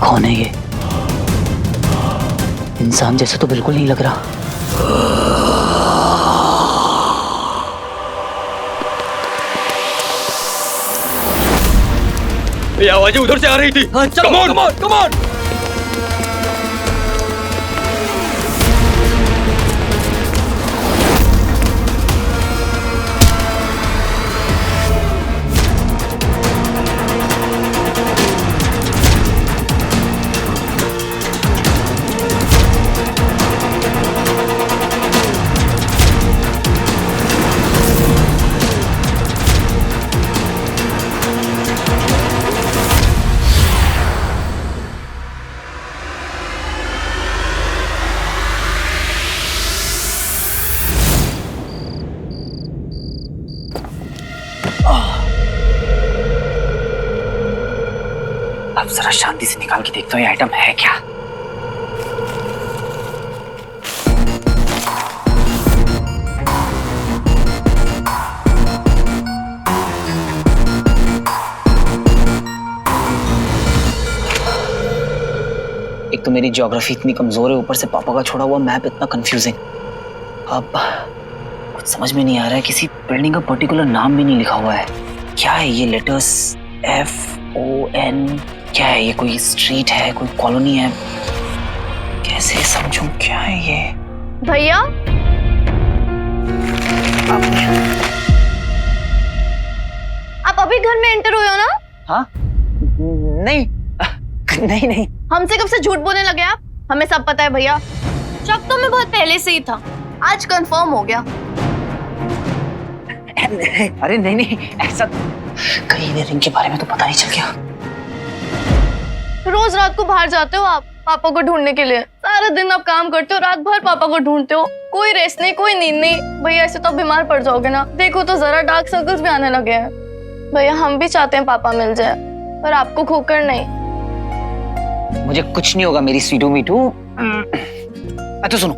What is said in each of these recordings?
कौन है ये? इंसान जैसा तो बिल्कुल नहीं लग रहा। ये आवाजें उधर से आ रही थी। Come on, come on, come on. अब जरा शांति से निकाल के देखता हूँ ये आइटम है क्या। एक तो मेरी ज्योग्राफी इतनी कमजोर है, ऊपर से पापा का छोड़ा हुआ मैप इतना कंफ्यूजिंग। अब कुछ समझ में नहीं आ रहा है, किसी बिल्डिंग का पर्टिकुलर नाम भी नहीं लिखा हुआ है। क्या है ये लेटर्स? FON? क्या है ये? कोई स्ट्रीट है, कोई कॉलोनी है? कैसे समझूं क्या है ये? भैया, आप अभी घर में एंटर हुए हो ना? हाँ? नहीं नहीं नहीं। हमसे कब से झूठ बोलने लगे आप? हमें सब पता है भैया। शक तो मैं बहुत पहले से ही था, आज कंफर्म हो गया। अरे नहीं नहीं, ऐसा कहीं इन्हें रिंग के बारे में तो पता नहीं चल गया। रोज रात को बाहर जाते हो आप पापा को ढूंढने के लिए। सारा दिन आप काम करते हो, रात भर पापा को ढूंढते हो। कोई रेस्ट नहीं, कोई नींद नहीं। भैया ऐसे तो आप बीमार पड़ जाओगे ना। देखो तो जरा, डार्क सर्कल्स भी आने लगे हैं। भैया हम भी चाहते हैं पापा मिल जाए, पर आपको खोकर नहीं। मुझे कुछ नहीं होगा मेरी स्वीटू मीठू। अच्छा सुनो,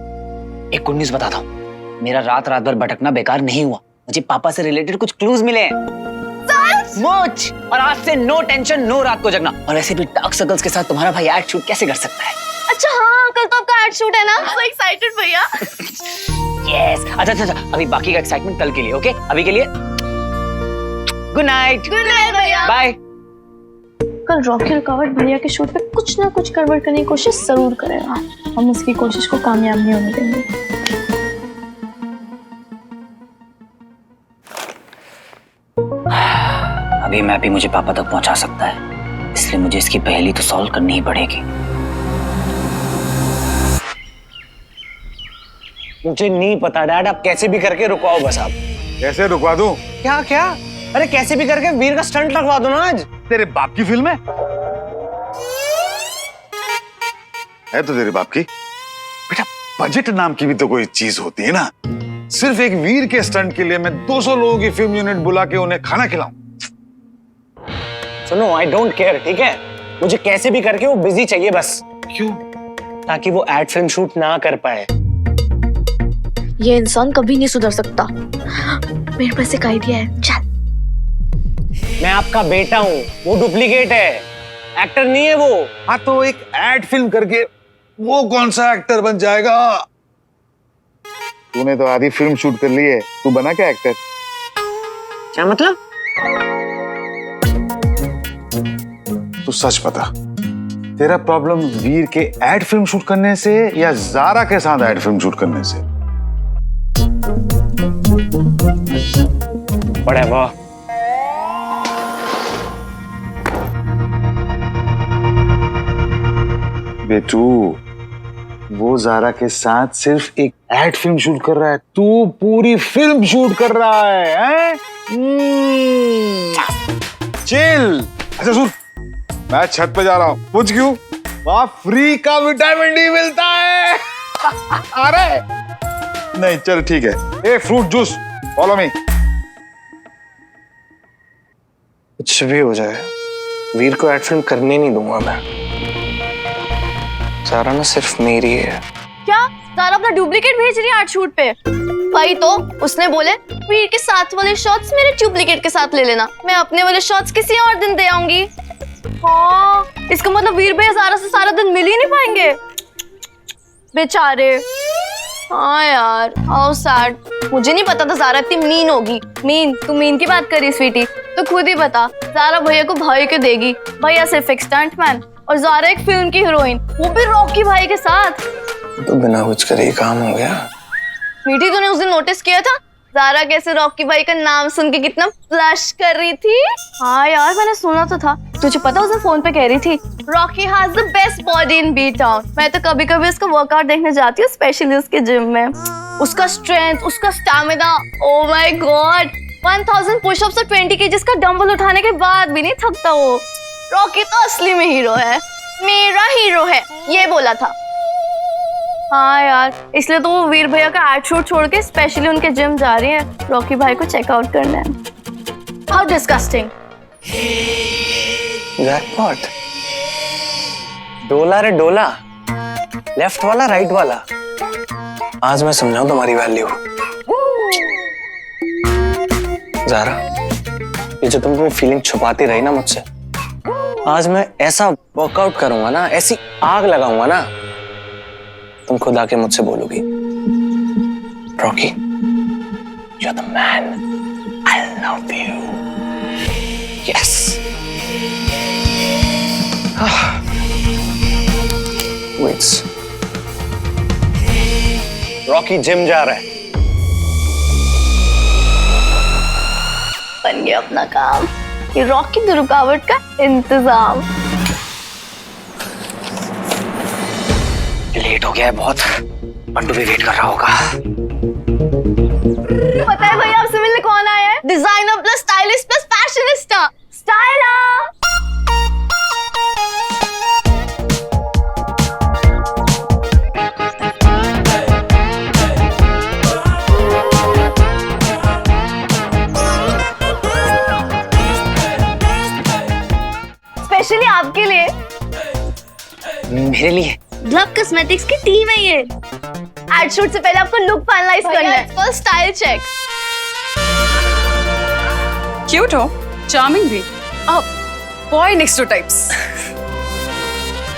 एक गुड न्यूज़ बताता हूँ। मेरा रात भर भटकना बेकार नहीं हुआ। मुझे पापा से रिलेटेड कुछ क्लूज मिले हैं। मुझ और आज से नो टेंशन, नो रात को जगना। और ऐसे भी डार्क सर्कल्स के साथ तुम्हारा भाई एड शूट कैसे कर सकता है? अच्छा हाँ, कल तो आपका एड शूट है ना? सो एक्साइटेड भैया। यस। अच्छा, अभी बाकी का एक्साइटमेंट कल के लिए। ओके, अभी के लिए गुड नाइट। गुड नाइट भैया। बाय। कल रॉकी रुकावट भैया के शूट पे कुछ ना कुछ गड़बड़ करने की कोशिश जरूर करेगा। हम उसकी कोशिश को कामयाब नहीं होने देंगे। अभी मैं भी मुझे पापा तक पहुंचा सकता है, इसलिए मुझे इसकी पहेली तो सॉल्व करनी ही पड़ेगी। मुझे नहीं पता डैड, आप कैसे भी करके रुकवाओ बस। आप कैसे रुकवा दूं? क्या? अरे कैसे भी करके वीर का स्टंट लगवा दो ना आज। तेरे बाप की फिल्म है तो तेरे बाप की। बेटा बजट नाम की भी तो कोई चीज होती है ना। सिर्फ एक वीर के स्टंट के लिए मैं 200 लोगों की फिल्म यूनिट बुला के उन्हें खाना खिलाऊं? सुनो, आई डोंट केयर, ठीक है? मुझे कैसे भी करके वो बिजी चाहिए बस। क्यों? ताकि वो एड फिल्म शूट ना कर पाए। ये इंसान कभी नहीं सुधर सकता। मेरे पास एक आइडिया है, चल। मैं आपका बेटा हूँ, वो डुप्लीकेट है, एक्टर नहीं है वो। हाँ तो एक एड फिल्म करके वो कौन सा एक्टर बन जाएगा? तूने तो आधी फिल्म शूट कर ली है, तू बना क्या एक्टर? क्या मतलब? तू सच बता, तेरा प्रॉब्लम वीर के एड फिल्म शूट करने से या ज़ारा के साथ एड फिल्म शूट करने से? बड़े वाह। बेटू, वो ज़ारा के साथ सिर्फ एक एड फिल्म शूट कर रहा है, तू पूरी फिल्म शूट कर रहा है? चिल। अच्छा सुन, मैं छत पे जा रहा हूँ। पूछ क्यों? वहां फ्री का विटामिन डी मिलता है। अरे नहीं, चल ठीक है। A fruit juice, follow me. कुछ भी हो जाए, वीर को एड फिल्म करने नहीं दूंगा मैं। ज़ारा ना सिर्फ मेरी है। क्या ज़ारा अपना डुप्लीकेट भेज रही है आर्ट शूट पे? भाई तो उसने बोले वीर के साथ वाले शॉट्स मेरे डुप्लीकेट के साथ ले लेना, मैं अपने वाले शॉट्स किसी और दिन दे आऊंगी। हाँ इसका मतलब वीर भैया ज़ारा से सारा दिन मिल ही नहीं पाएंगे बेचारे। हाँ यार, हाउ सैड। मुझे नहीं पता था ज़ारा इतनी मीन होगी। मीन? तू मीन की बात करी स्वीटी, तो खुद ही बता। ज़ारा भैया को भाई के देगी, भैया सिर्फ एक स्टंटमैन और ज़ारा एक फिल्म की हीरोइन, वो भी रॉकी भाई के साथ। तो बिना कुछ करे ही काम हो गया। मीठी, तूने उस दिन नोटिस किया था ज़ारा कैसे रॉकी भाई का नाम सुन के कितना फ्लश कर रही थी? हाँ यार, मैंने सुना तो था। तुझे पता उसे फोन पे कह रही थी Rocky has the best body in B town. मैं तो कभी कभी उसका वर्कआउट देखने जाती हूँ, स्पेशली उसके जिम में। उसका स्ट्रेंथ, उसका stamina, oh my God, 1000 pushups और 20 केजीज का डंबल उठाने के बाद भी नहीं थकता वो। रॉकी तो असली में हीरो है, मेरा हीरो है, ये बोला था। हाँ यार, इसलिए तो वो वीर भैया का एड शूट छोड़ के स्पेशली उनके जिम जा रही है रॉकी भाई को चेकआउट करने। How disgusting. जैकपॉट। डोला रे डोला, लेफ्ट वाला राइट वाला। आज मैं समझाऊं तुम्हारी वैल्यू। ज़ारा, ये जो तुम वो फीलिंग छुपाती रही ना मुझसे, आज मैं ऐसा वर्कआउट करूंगा ना, ऐसी आग लगाऊंगा ना, तुम खुद आके मुझसे बोलोगी Rocky, you are the man, I love you. Yes. Weights, Rocky gym जा रहा है। बन गया अपना काम, ये रॉकी की रुकावट का इंतजाम। लेट हो गया है बहुत, बंटू भी वेट कर रहा होगा। पता है भैया आपसे मिलने कौन आया है? Designer plus stylist plus fashionista, styler. Specially आपके लिए। मेरे लिए? ग्लव कॉस्मेटिक्स की टीम है ये। एड शूट से पहले आपको लुक फाइनलाइज करना है, फर्स्ट स्टाइल चेक। क्यूट हो, चार्मिंग भी, boy next two types.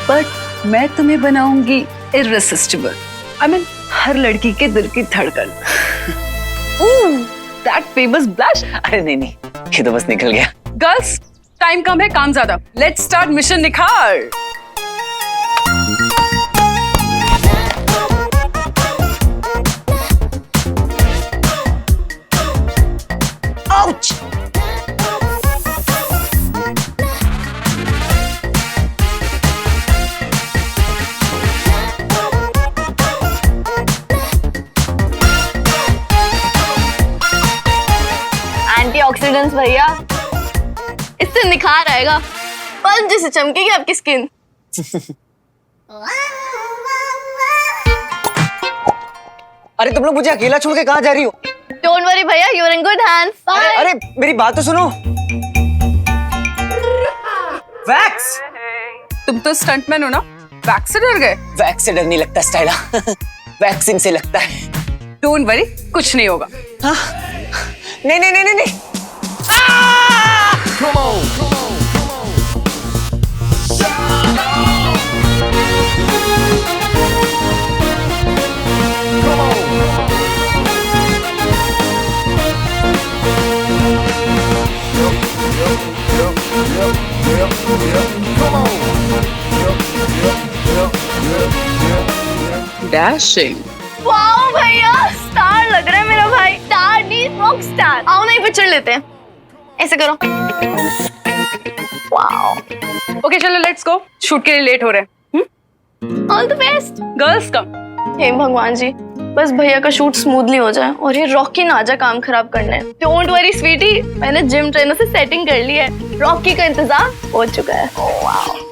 But मैं तुम्हें बनाऊंगी इररेसिस्टिबल। आई मीन हर लड़की के दिल की धड़कन। That famous blush. अरे नहीं नहीं, ये तो बस निकल गया। गर्ल्स, टाइम कम है, काम ज्यादा। लेट्स स्टार्ट मिशन निखार। आउच! एंटीऑक्सीडेंट्स भैया, इससे निखार आएगा, पल्प जैसे चमकेगी आपकी स्किन। अरे तुम लोग मुझे अकेला छोड़ के कहाँ जा रही हो? डोंट वरी भैया, you are in good hands. Bye. अरे मेरी बात तो सुनो। वैक्स। तुम तो स्टंटमैन हो ना, वैक्स से डर गए? वैक्स से डर नहीं लगता स्टाइला, वैक्सीन से लगता है। डोंट वरी, कुछ नहीं होगा। हाँ? नहीं नहीं नहीं नहीं नहीं। डैशिंग। वाओ भैया, स्टार लग रहा है मेरा भाई। स्टार नहीं, रॉक स्टार। आओ ना, पिक्चर लेते हैं। ऐसे करो। वाओ। ओके चलो लेट्स गो, शूट के लिए लेट हो रहे हैं। All the best. Girls come. Hey भगवान जी, बस भैया का शूट स्मूथली हो जाए और ये रॉकी ना आ जाए काम खराब करने। डोंट वरी स्वीटी, मैंने जिम ट्रेनर से सेटिंग कर ली है, रॉकी का इंतजाम हो चुका है। Oh wow.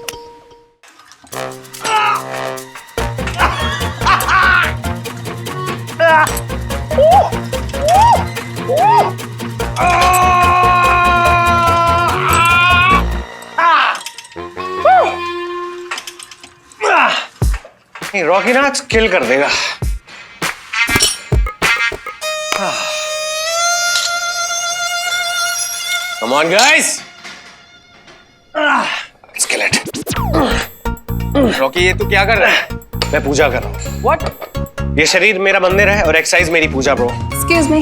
रॉकी ना आज किल कर देगा। Come on guys, let's kill it. Rocky, ये तू क्या कर रहा है? मैं पूजा कर रहा हूँ। What? ये शरीर मेरा मंदिर है और एक्सरसाइज मेरी पूजा, bro. Excuse me.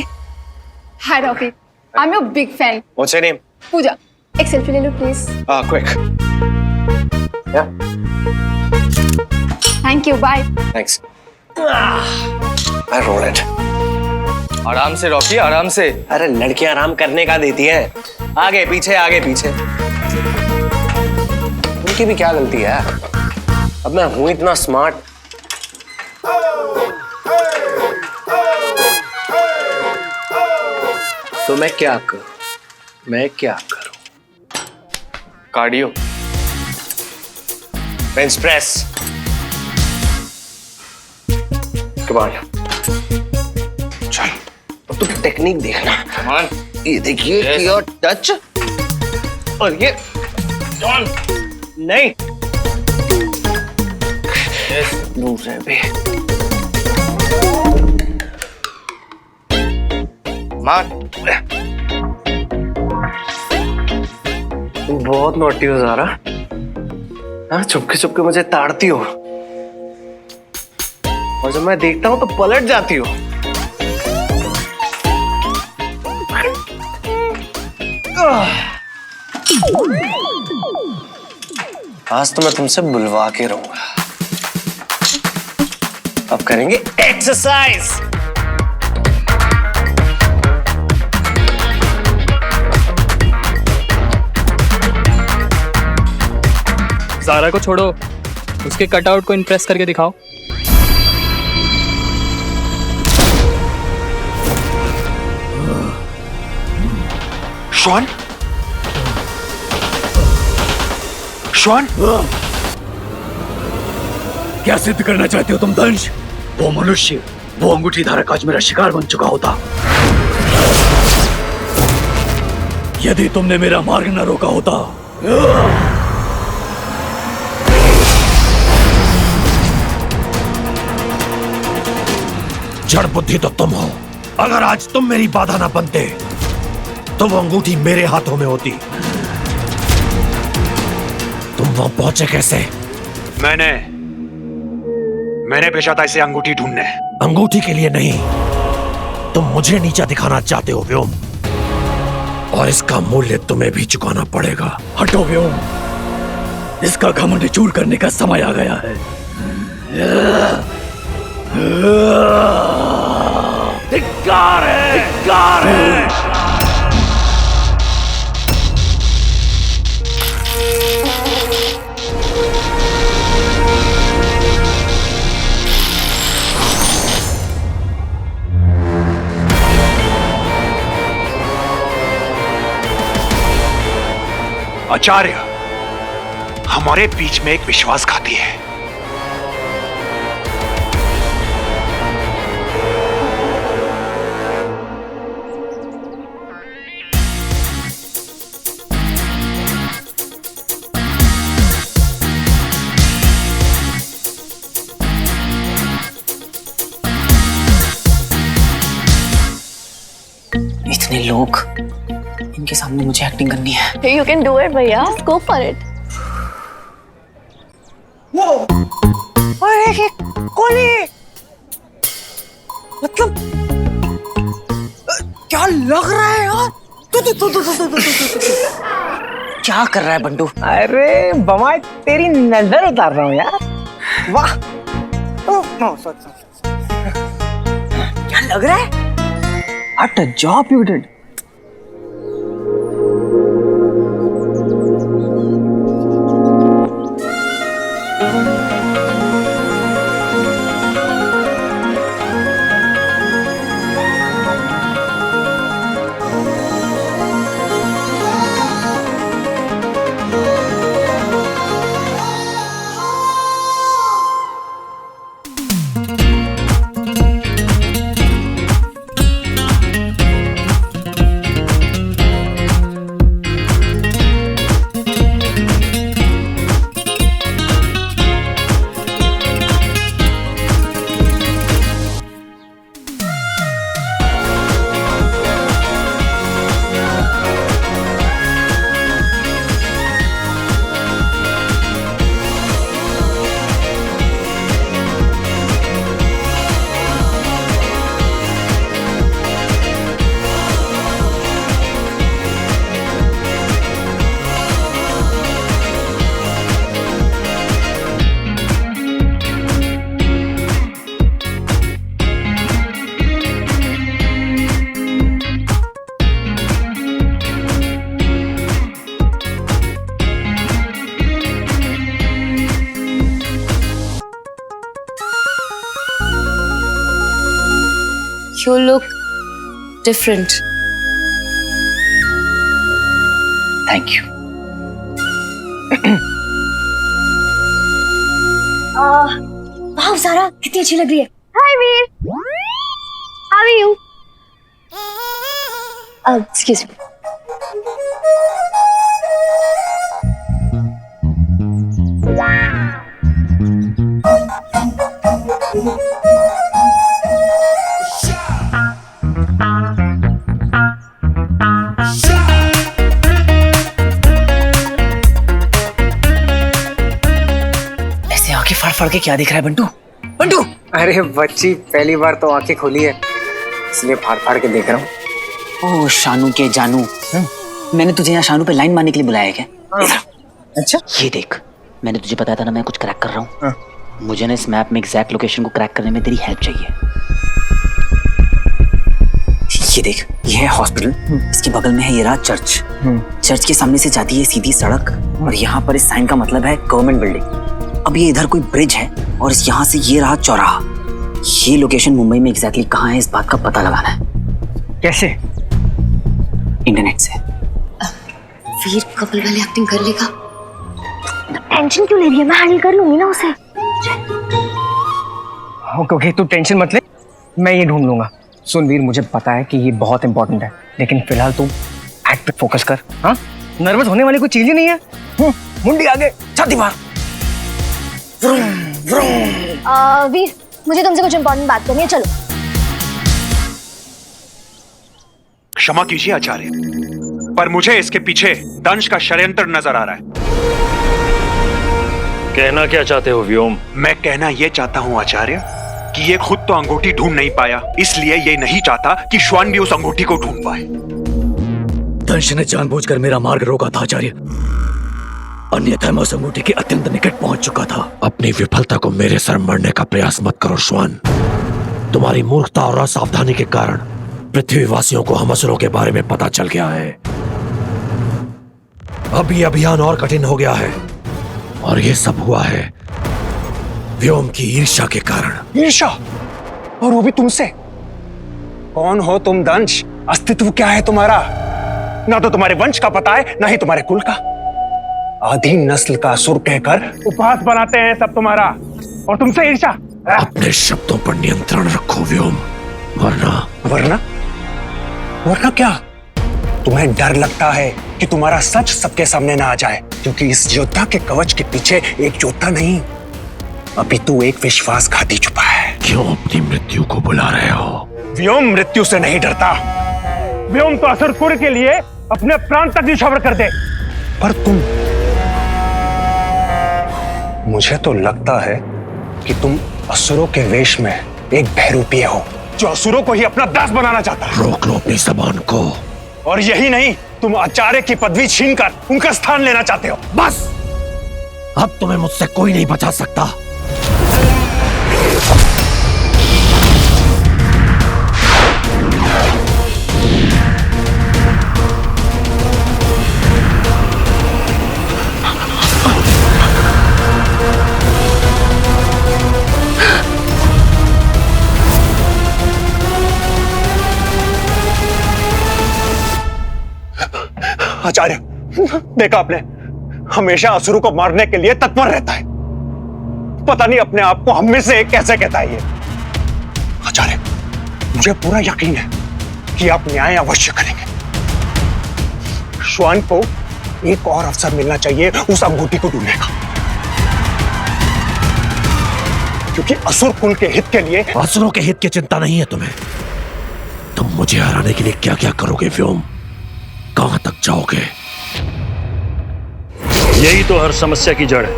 Hi, Rocky. I'm your big fan. What's your name? Pooja. एक सेल्फी ले लो please. Quick. Yeah. Thank you. Bye. Thanks. I roll it. आराम से रॉकी, आराम से। अरे लड़कियां आराम करने का देती हैं। आगे पीछे आगे पीछे। उनकी भी क्या गलती है? अब मैं हूं इतना स्मार्ट। तो मैं क्या करूं? कार्डियो। Bench press. कमाल। चल अब तुम टेक्निक देखना। कमान। ये देखिए योर टच और ये नहीं दूसरे पे। मान। तुम बहुत नोटी हो ज़ारा। हाँ, चुपके चुपके मुझे ताड़ती हो और जब मैं देखता हूं तो पलट जाती हो। आज तो मैं तुमसे बुलवा के रहूंगा। अब करेंगे एक्सरसाइज। ज़ारा को छोड़ो, उसके कटआउट को इम्प्रेस करके दिखाओ। शॉन? शॉन? क्या सिद्ध करना चाहते हो तुम दंश? वो मनुष्य, वो अंगूठी धारक आज मेरा शिकार बन चुका होता। यदि तुमने मेरा मार्ग न रोका होता। जड़ बुद्धि तो तुम हो। अगर आज तुम मेरी बाधा ना बनते तो वो अंगूठी मेरे हाथों में होती। तुम वहां पहुंचे कैसे? मैंने भेजा था इसे अंगूठी ढूंढने। अंगूठी के लिए नहीं, तुम मुझे नीचा दिखाना चाहते हो व्योम, और इसका मूल्य तुम्हें भी चुकाना पड़ेगा। हटो व्योम, इसका घमंड चूर करने का समय आ गया है। धिक्कार है, धिक्कार है। आचार्य, हमारे बीच में एक विश्वासघाती है। इतने लोग, इनके सामने मुझे एक्टिंग करनी है। Hey, you can do it, भैया. Just go for it. अरे कौन है? मतलब क्या लग रहा है यार? क्या कर रहा है बंटू? अरे बमाई, तेरी नजर उतार रहा हूँ यार। वाह, क्या लग रहा है? What a job you did. You look different. Thank you. वाह ज़ारा कितनी अच्छी लग रही है। Hi Veer, how are you? Excuse me. ऐसे आंखें फाड़ फाड़ के क्या दिख रहा है बंटू? बंटू! अरे बच्ची पहली बार तो आंखें खोली है, इसलिए फाड़ फाड़ के देख रहा हूँ। ओ शानू के जानू, मैंने तुझे यहाँ शानू पे लाइन मारने के लिए बुलाया है क्या? अच्छा ये देख, मैंने तुझे बताया था ना मैं कुछ क्रैक कर रहा हूँ। मुझे ना इस मैप में एग्जैक्ट लोकेशन को क्रैक करने में तेरी हेल्प चाहिए। ये देख, ये है हॉस्पिटल, इसके बगल में है ये रहा चर्च। चर्च के सामने से जाती है सीधी सड़क और यहाँ पर इस साइन का मतलब है गवर्नमेंट बिल्डिंग। अब ये इधर कोई ब्रिज है और इस यहाँ से ये रहा चौराहा। ये लोकेशन मुंबई में एग्जैक्टली कहाँ है इस बात का पता लगाना है। कैसे? इंटरनेट से। वीर कपल वाली एक्टिंग कर लेगा। टेंशन क्यों ले रही है, मैं हैंडल कर लूंगी ना उसे। ओके तू टेंशन मत ले, मैं ये ढूंढ लूंगा। सुन वीर, मुझे पता है कि ये बहुत इंपॉर्टेंट है, लेकिन फिलहाल तू एक्ट पे फोकस कर। हाँ, नर्वस होने वाली कोई चीज ही नहीं है। मुंडी आगे, छाती मार। वीर, मुझे तुमसे कुछ इंपॉर्टेंट बात करनी है, चलो। क्षमा कीजिए आचार्य, पर मुझे इसके पीछे दंश का षड्यंत्र नजर आ रहा है। कहना क्या चाहते हो व्योम? मैं कहना यह चाहता हूँ आचार्य कि ये खुद तो अंगूठी ढूंढ नहीं पाया, इसलिए ये नहीं चाहता कि श्वान भी उस अंगूठी को ढूंढ पाए। दंश ने जानबूझकर मेरा मार्ग रोका था आचार्य, अन्यथा मैं उस अंगूठी के अत्यंत निकट पहुंच चुका था। अपनी विफलता को मेरे सर मरने का प्रयास मत करो श्वान। तुम्हारी मूर्खता और असावधानी के कारण पृथ्वीवासियों को हम असुरों के बारे में पता चल गया है। अब ये अभियान और कठिन हो गया है और ये सब हुआ है व्योम की ईर्ष्या के कारण। ईर्ष्या? और वो भी तुमसे? कौन हो तुम दंश? अस्तित्व क्या है तुम्हारा? ना तो तुम्हारे वंश का पता है, ना ही तुम्हारे कुल का। आदि नस्ल का असुर कहकर उपहास बनाते हैं सब तुम्हारा, और तुमसे ईर्ष्या। अपने शब्दों पर नियंत्रण रखो व्योम, वरना वरना वरना क्या? तुम्हें डर लगता है कि तुम्हारा सच सबके सामने ना आ जाए, क्योंकि इस योद्धा के कवच के पीछे एक योद्धा नहीं, अभी तू एक विश्वासघाती छुपा है। क्यों अपनी मृत्यु को बुला रहे हो? व्योम मृत्यु से नहीं डरता। व्योम तो असुरकुल के लिए अपने प्राण तक न्यौछावर कर दे। पर तुम, मुझे तो लगता है कि तुम असुरों के वेश में एक बहरूपीय हो, जो असुरों को ही अपना दास बनाना चाहता है। रोक लो अपनी जबान को। और यही नहीं, तुम आचार्य की पदवी छीनकर उनका स्थान लेना चाहते हो। बस, अब तुम्हें मुझसे कोई नहीं बचा सकता। आचार्य, देखा आपने, हमेशा असुरों को मारने के लिए तत्पर रहता है। पता नहीं अपने आप को हम में से एक कैसे कहता है ये। आचार्य, मुझे पूरा यकीन है कि आप न्याय अवश्य करेंगे। श्वान को एक और अवसर मिलना चाहिए उस अंगूठी को ढूंढने का, क्योंकि असुर कुल के हित के लिए। असुरों के हित की चिंता नहीं है तुम्हें। तुम मुझे हराने के लिए क्या क्या करोगे व्योम? कहां तक जाओगे? यही तो हर समस्या की जड़ है।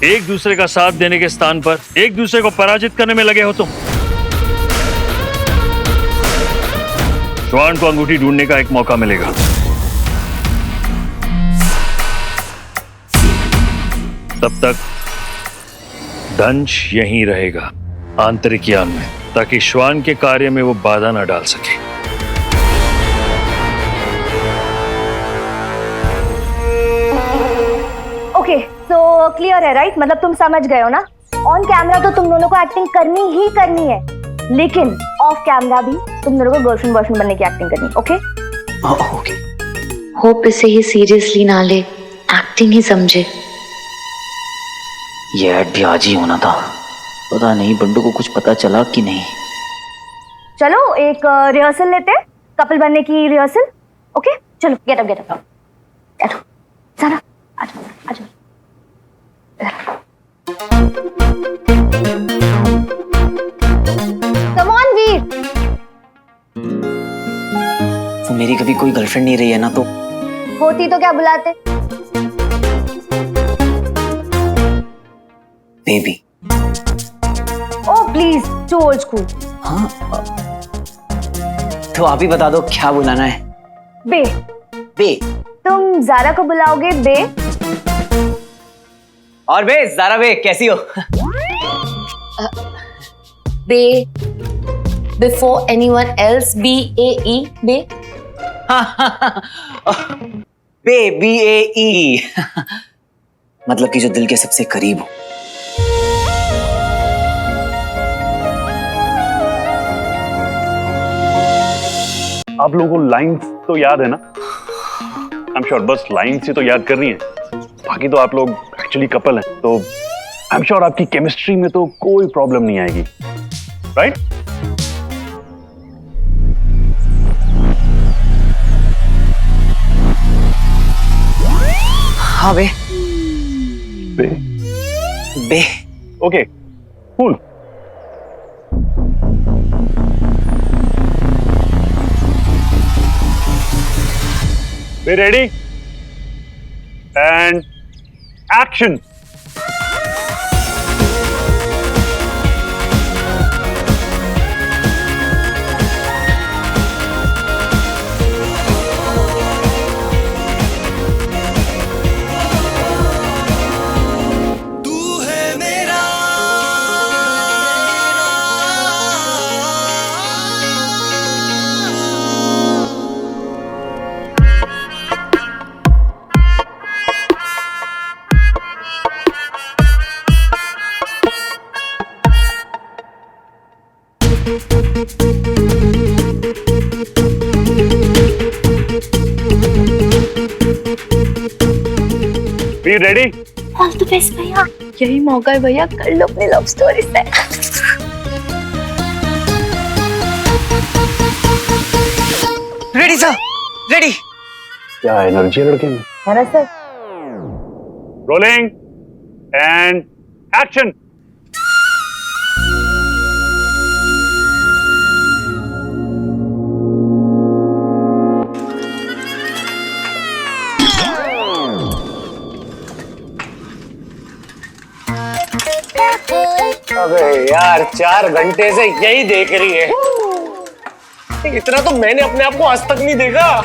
एक दूसरे का साथ देने के स्थान पर एक दूसरे को पराजित करने में लगे हो तुम। श्वान को अंगूठी ढूंढने का एक मौका मिलेगा। तब तक दंश यहीं रहेगा आंतरिक यान में, ताकि श्वान के कार्य में वो बाधा न डाल सके। ओके, तो क्लियर है राइट? मतलब तुम समझ गए हो ना? ऑन कैमरा तो तुम दोनों को एक्टिंग करनी ही करनी है, लेकिन ऑफ कैमरा भी तुम दोनों को गर्लफ्रेंड बॉयफ्रेंड बनने की एक्टिंग करनी, ओके? ओके। होप इसे ही सीरियसली ना ले, एक्टिंग ही समझे। ये ऐड भी आज ही होना था, पता नहीं बंडू को कुछ पता चला कि नहीं। चलो एक रिहर्सल लेते हैं, कपल बनने की रिहर्सल, ओके? चलो गेट अप सारा आ जाओ। कम ऑन वीर। तो मेरी कभी कोई गर्लफ्रेंड नहीं रही है ना, तो होती तो क्या बुलाते? Baby. Oh please, too old school. हाँ, तो आप ही बता दो क्या बुलाना है। बे। बे। तुम जारा को बुलाओगे बे? और बे, जारा बे कैसी हो? बे, बिफोर एनीवन एल्स, BAE, बे। बे, BAE। मतलब कि जो दिल के सबसे करीब हो। आप लोगों को लाइंस तो याद है ना? आई एम श्योर बस लाइंस ही तो याद कर रही हैं, बाकी तो आप लोग एक्चुअली कपल हैं, तो आई एम श्योर आपकी केमिस्ट्री में तो कोई प्रॉब्लम नहीं आएगी, राइट? हाँ bae. Bae? Bae. Okay, cool. Be ready? And action! Be ready? All the best भैया। यही मौका है भैया, कर लो अपनी लव स्टोरी से। Ready sir, ready. क्या एनर्जी है लड़के में? है ना सर? Rolling and action! अबे यार 4 घंटे से यही देख रही है, इतना तो मैंने अपने आप को आज तक नहीं देखा।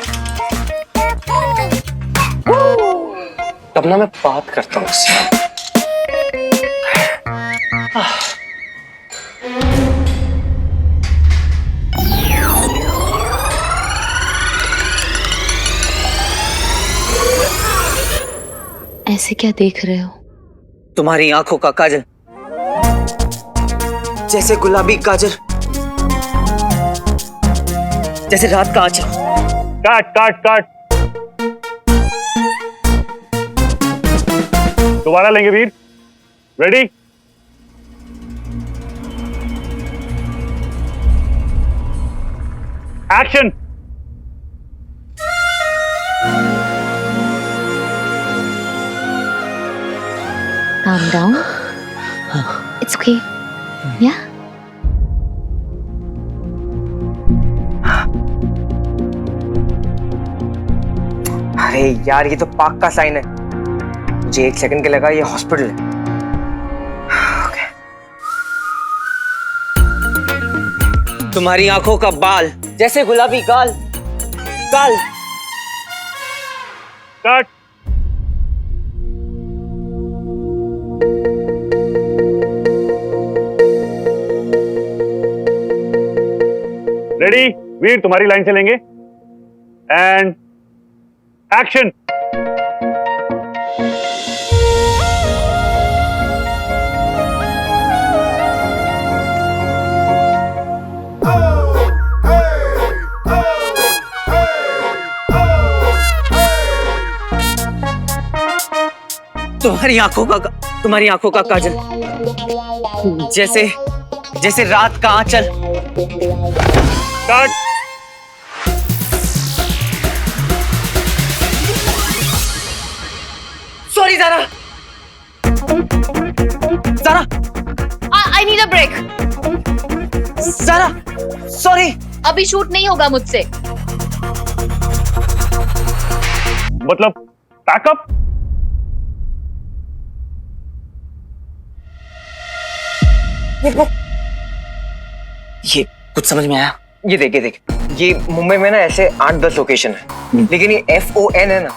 तब ना मैं बात करता हूँ उससे। ऐसे क्या देख रहे हो? तुम्हारी आंखों का काजल, जैसे गुलाबी काजल, जैसे रात का आंचल। काट काट काट। दोबारा लेंगे Veer. Ready? Action! Calm down. It's okay. Yeah? अरे यार, ये तो पाक का साइन है। मुझे 1 सेकंड के लगा ये हॉस्पिटल है। Okay. तुम्हारी आंखों का बाल, जैसे गुलाबी गाल, गाल। काट। रेडी? वीर तुम्हारी लाइन से लेंगे एंड एक्शन! तुम्हारी आंखों का काजल, जैसे जैसे रात का आंचल। Sorry Zara, I need a break. Zara sorry. अभी शूट नहीं होगा मुझसे। मतलब पैकअप? ये कुछ समझ में आया? ये देख, ये मुंबई में ना ऐसे 8-10 लोकेशन है, लेकिन ये FON है ना,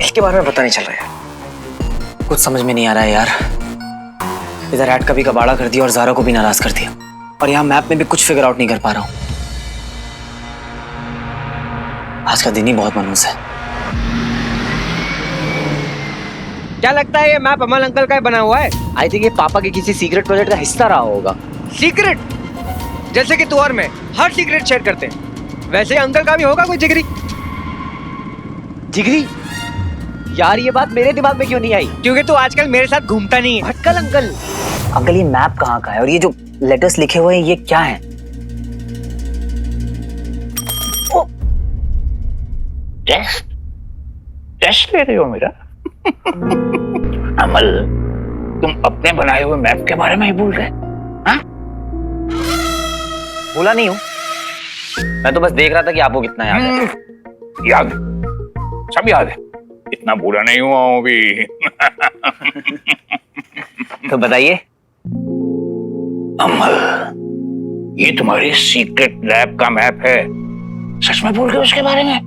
इसके बारे में पता नहीं चल रहा है। कुछ समझ में नहीं आ रहा है यार। इधर ऐड का भी कबाड़ा कर दिया और ज़ारा को भी नाराज कर दिया, और यहाँ मैप में भी कुछ फिगर आउट नहीं कर पा रहा हूँ। आज का दिन ही बहुत मनहूस है। क्या लगता है ये मैप अमल अंकल का ही बना हुआ है? आई थिंक ये पापा के किसी सीक्रेट प्रोजेक्ट का हिस्सा रहा होगा। सीक्रेट? जैसे कि तू और मैं हर सीक्रेट शेयर करते हैं, वैसे ही अंकल का भी होगा कोई जिगरी। जिगरी? यार ये बात मेरे दिमाग में क्यों नहीं आई? क्योंकि तू आजकल मेरे साथ घूमता नहीं है। भटकल अंकल ये मैप कहाँ का है, और ये जो लेटर्स लिखे हुए हैं ये क्या है? टेस्ट ले रहे हो मेरा? अमल, तुम अपने बनाए हुए मैप के बारे में ही भूल गए? हाँ? भूला नहीं हूँ, मैं तो बस देख रहा था कि आपको कितना याद है। याद, सब याद है, इतना भूला नहीं हुआ हूँ अभी। तो बताइए। अमल, ये तुम्हारी सीक्रेट लैब का मैप है, सच में भूल गए उसके बारे में?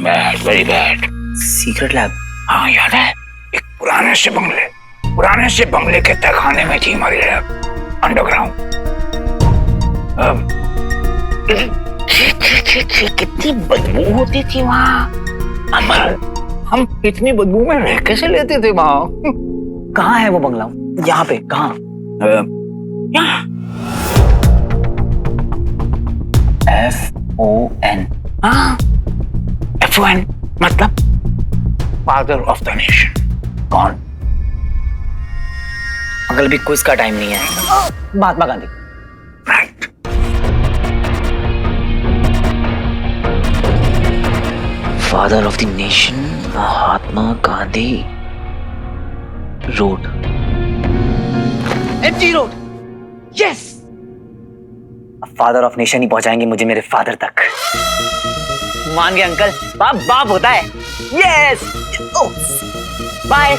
Bad, very bad. Secret lab? हाँ याद है, एक पुराने से बंगले के तहखाने में थी हमारी लैब, अंडरग्राउंड। कितनी बदबू होती थी वहाँ। अमल, हम इतनी बदबू में रह कैसे लेते थे वहाँ? कहाँ है वो बंगला? यहाँ पे कहाँ? यहाँ। FON? हाँ, FON मतलब फादर ऑफ द नेशन। कौन? अंकल भी क्विज का टाइम नहीं है। Mahatma Gandhi. Right. Father of the nation, Mahatma Gandhi road, MG road. Yes, father of nation ही पहुंचाएंगे मुझे मेरे फादर तक। मान गए अंकल, बाप बाप होता है। Yes, bye.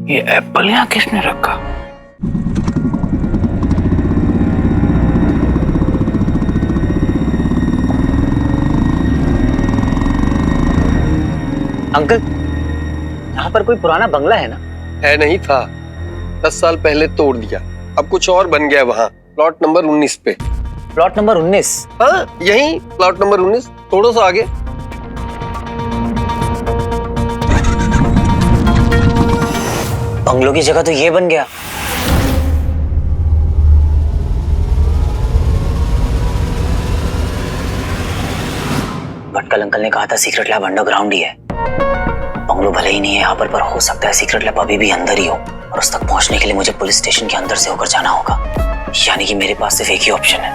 ये एप्पल यहाँ किसने रखा? अंकल, यहाँ पर कोई पुराना बंगला है ना? है नहीं था, 10 साल पहले तोड़ दिया, अब कुछ और बन गया वहाँ, प्लॉट नंबर 19 पे। Plot number 19? हाँ, यही प्लॉट नंबर 19, थोड़ा सा आगे। बंगलों की जगह तो ये बन गया। भटकल अंकल ने कहा था सीक्रेट लैब अंडरग्राउंड ही है। बंगलो भले ही नहीं है यहाँ पर हो सकता है सीक्रेट लैब अभी भी अंदर ही हो, और उस तक पहुंचने के लिए मुझे पुलिस स्टेशन के अंदर से होकर जाना होगा। यानी कि मेरे पास सिर्फ एक ही ऑप्शन है।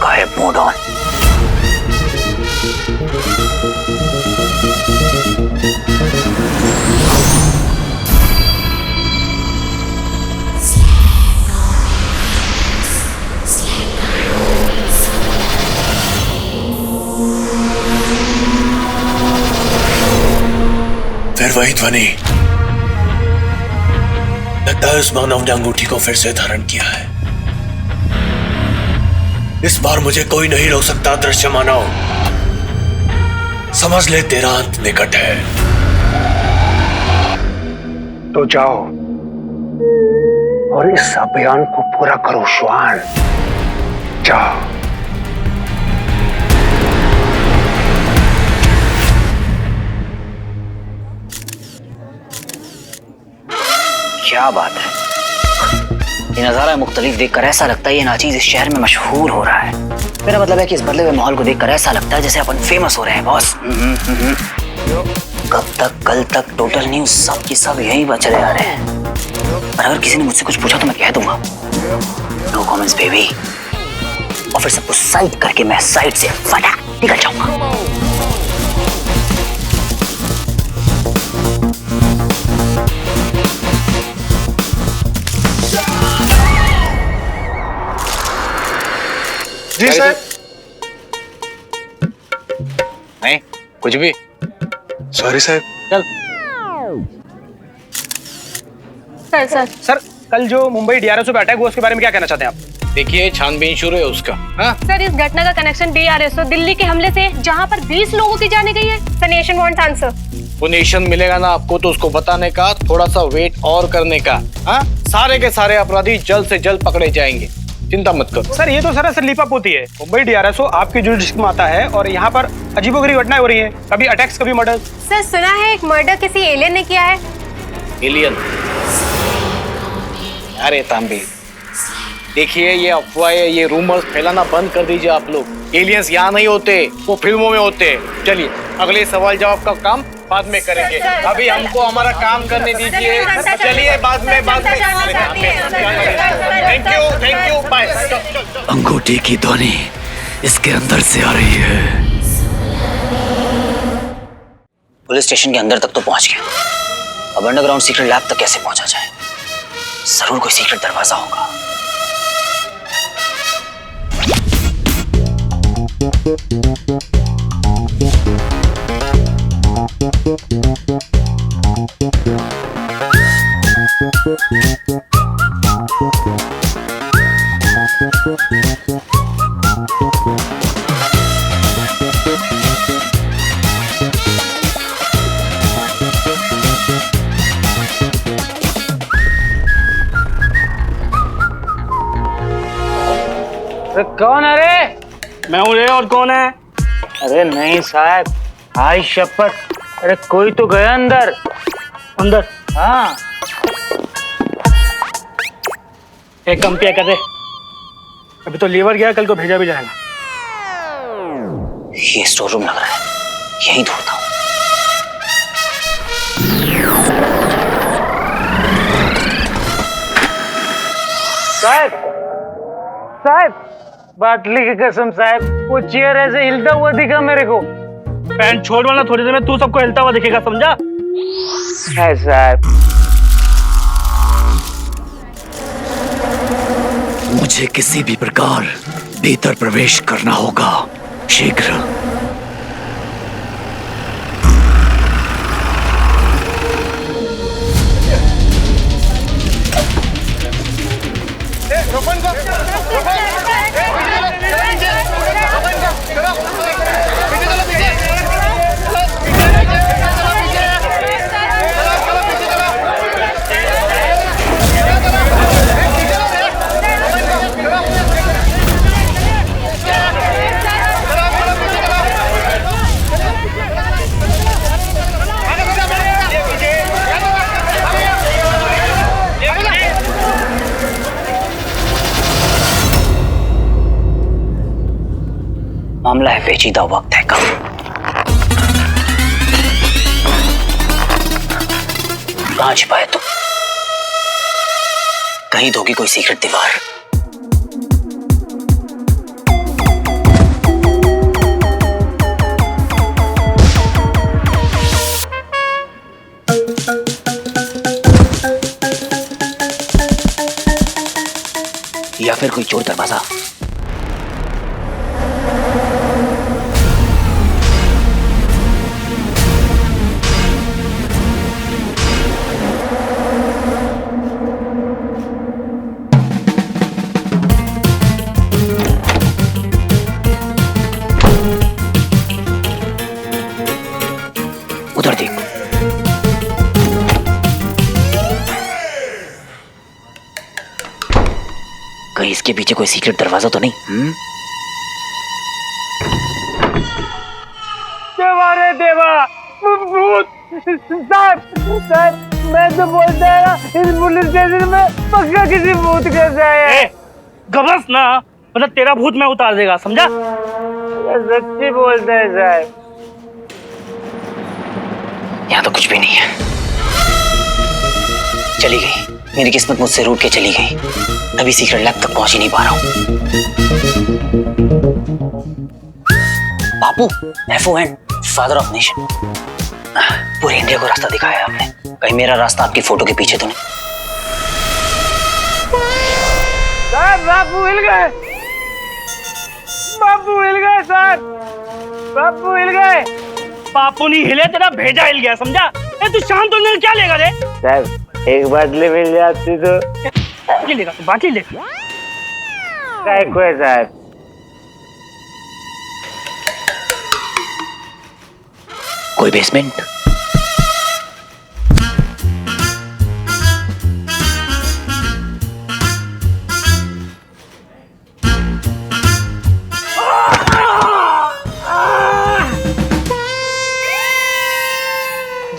गायब मोड ऑन। फिर वही ध्वनि। लगता है उस मानव ने अंगूठी को फिर से धारण किया है। इस बार मुझे कोई नहीं रोक सकता। दृश्य मानव, समझ ले तेरा अंत निकट है। तो जाओ और इस अभियान को पूरा करो श्वान। जाओ। क्या बात है, ये नजारा मुख्तलिफ देखकर ऐसा लगता है ये नाचीज इस शहर में मशहूर हो रहा है। मेरा मतलब है कि इस बदले हुए माहौल को देखकर ऐसा लगता है जैसे अपन फेमस हो रहे हैं बॉस। कब तक, कल तक टोटल न्यूज सब की सब यही पर चले आ रहे हैं। पर अगर किसी ने मुझसे कुछ पूछा तो मैं कह दूंगा नो कमेंट्स बेबी, और फिर सबको साइड करके मैं साइड से फटा निकल जाऊंगा। जी सर। नहीं कुछ भी। सॉरी साहब। चल। सर सर कल जो मुंबई डीआरएसओ पे अटैक हुआ उसके बारे में क्या कहना चाहते हैं आप? देखिए छानबीन शुरू है उसका। हाँ सर, इस घटना का कनेक्शन डीआरएसओ दिल्ली के हमले से जहां पर 20 लोगों की जाने गई है। The nation wants answer. वो नेशन मिलेगा ना आपको तो उसको बताने का, थोड़ा सा वेट और करने का। हाँ सारे के सारे अपराधी जल्द से जल्द पकड़े जाएंगे, चिंता मत करो। सर ये तो सरासर लीपापोती है। मुंबई डीआरएसओ आपकी जुरिडिक्शन में आता है और यहाँ पर अजीबोगरीब घटनाएं हो रही हैं, कभी अटैक्स कभी मर्डर। सर सुना है एक मर्डर किसी एलियन ने किया है। एलियन? अरे तांबे, देखिए ये अफवाहें, ये रूमर्स फैलाना बंद कर दीजिए आप लोग। एलियंस यहाँ नहीं होते, वो फिल्मों में होते हैं। चलिए अगले सवाल जवाब का काम बाद में करेंगे, अभी हमको हमारा काम करने दीजिए। चलिए बाद में थैंक यू बाय। अंगूठी की ध्वनि इसके अंदर से आ रही है। पुलिस स्टेशन के अंदर तक तो पहुंच गया, अब अंडरग्राउंड सीक्रेट लैब तक कैसे पहुंचा जाए? जरूर कोई सीक्रेट दरवाजा होगा। अरे कौन है रे? मैं हूँ रे, और कौन है? अरे नहीं साहब, हाय शपथ, अरे कोई तो गया अंदर। अंदर? हाँ। एक कम पिया कर दे। अभी तो लीवर गया, कल को भेजा भी जाएगा। ये स्टोर रूम लग रहा है, यहीं ढूंढता हूँ। साहब साहब, बाटली की कसम साहब, वो चेयर ऐसे हिलता हुआ दिखा मेरे को। पैंट छोड़ वाला, थोड़ी देर में तू सबको हिलता हुआ दिखेगा, समझा? है साहब। मुझे किसी भी प्रकार भीतर प्रवेश करना होगा, शीघ्र। मामला है पेचीदा, वक्त है कम। कहाँ छिपाए तुम? कहीं धोगी कोई सीक्रेट दीवार। या फिर कोई चोर दरवाजा। उधर देख। कहीं इसके पीछे कोई सीक्रेट दरवाजा तो नहीं? देवा रे देवा, भूत साहब साहब मैं तो बोलता है ना इस पुलिस स्टेशन में पक्का किसी भूत के साया। गबस ना, मतलब तेरा भूत मैं उतार देगा, समझा? सच्ची बोलता है साहब। यहाँ तो कुछ भी नहीं है। चली गई मेरी किस्मत, मुझसे रूठ के चली गई। अभी सीक्रेट लैब तक पहुंच ही नहीं पा रहा हूँ। बापू, FON, फादर ऑफ नेशन, पूरे इंडिया को रास्ता दिखाया है आपने। कहीं मेरा रास्ता आपकी फोटो के पीछे तो नहीं? साहब बापू हिल गए, बापू हिल गए साहब, बापू हिल गए। बापू नहीं हिले, तेरा भेजा हिल गया, समझा? तू शांत होने क्या लेगा रे? साहब एक बाटली मिल जाती तो बाकी लेगा, तू बाकी ले। काय को है साहब? कोई बेसमेंट?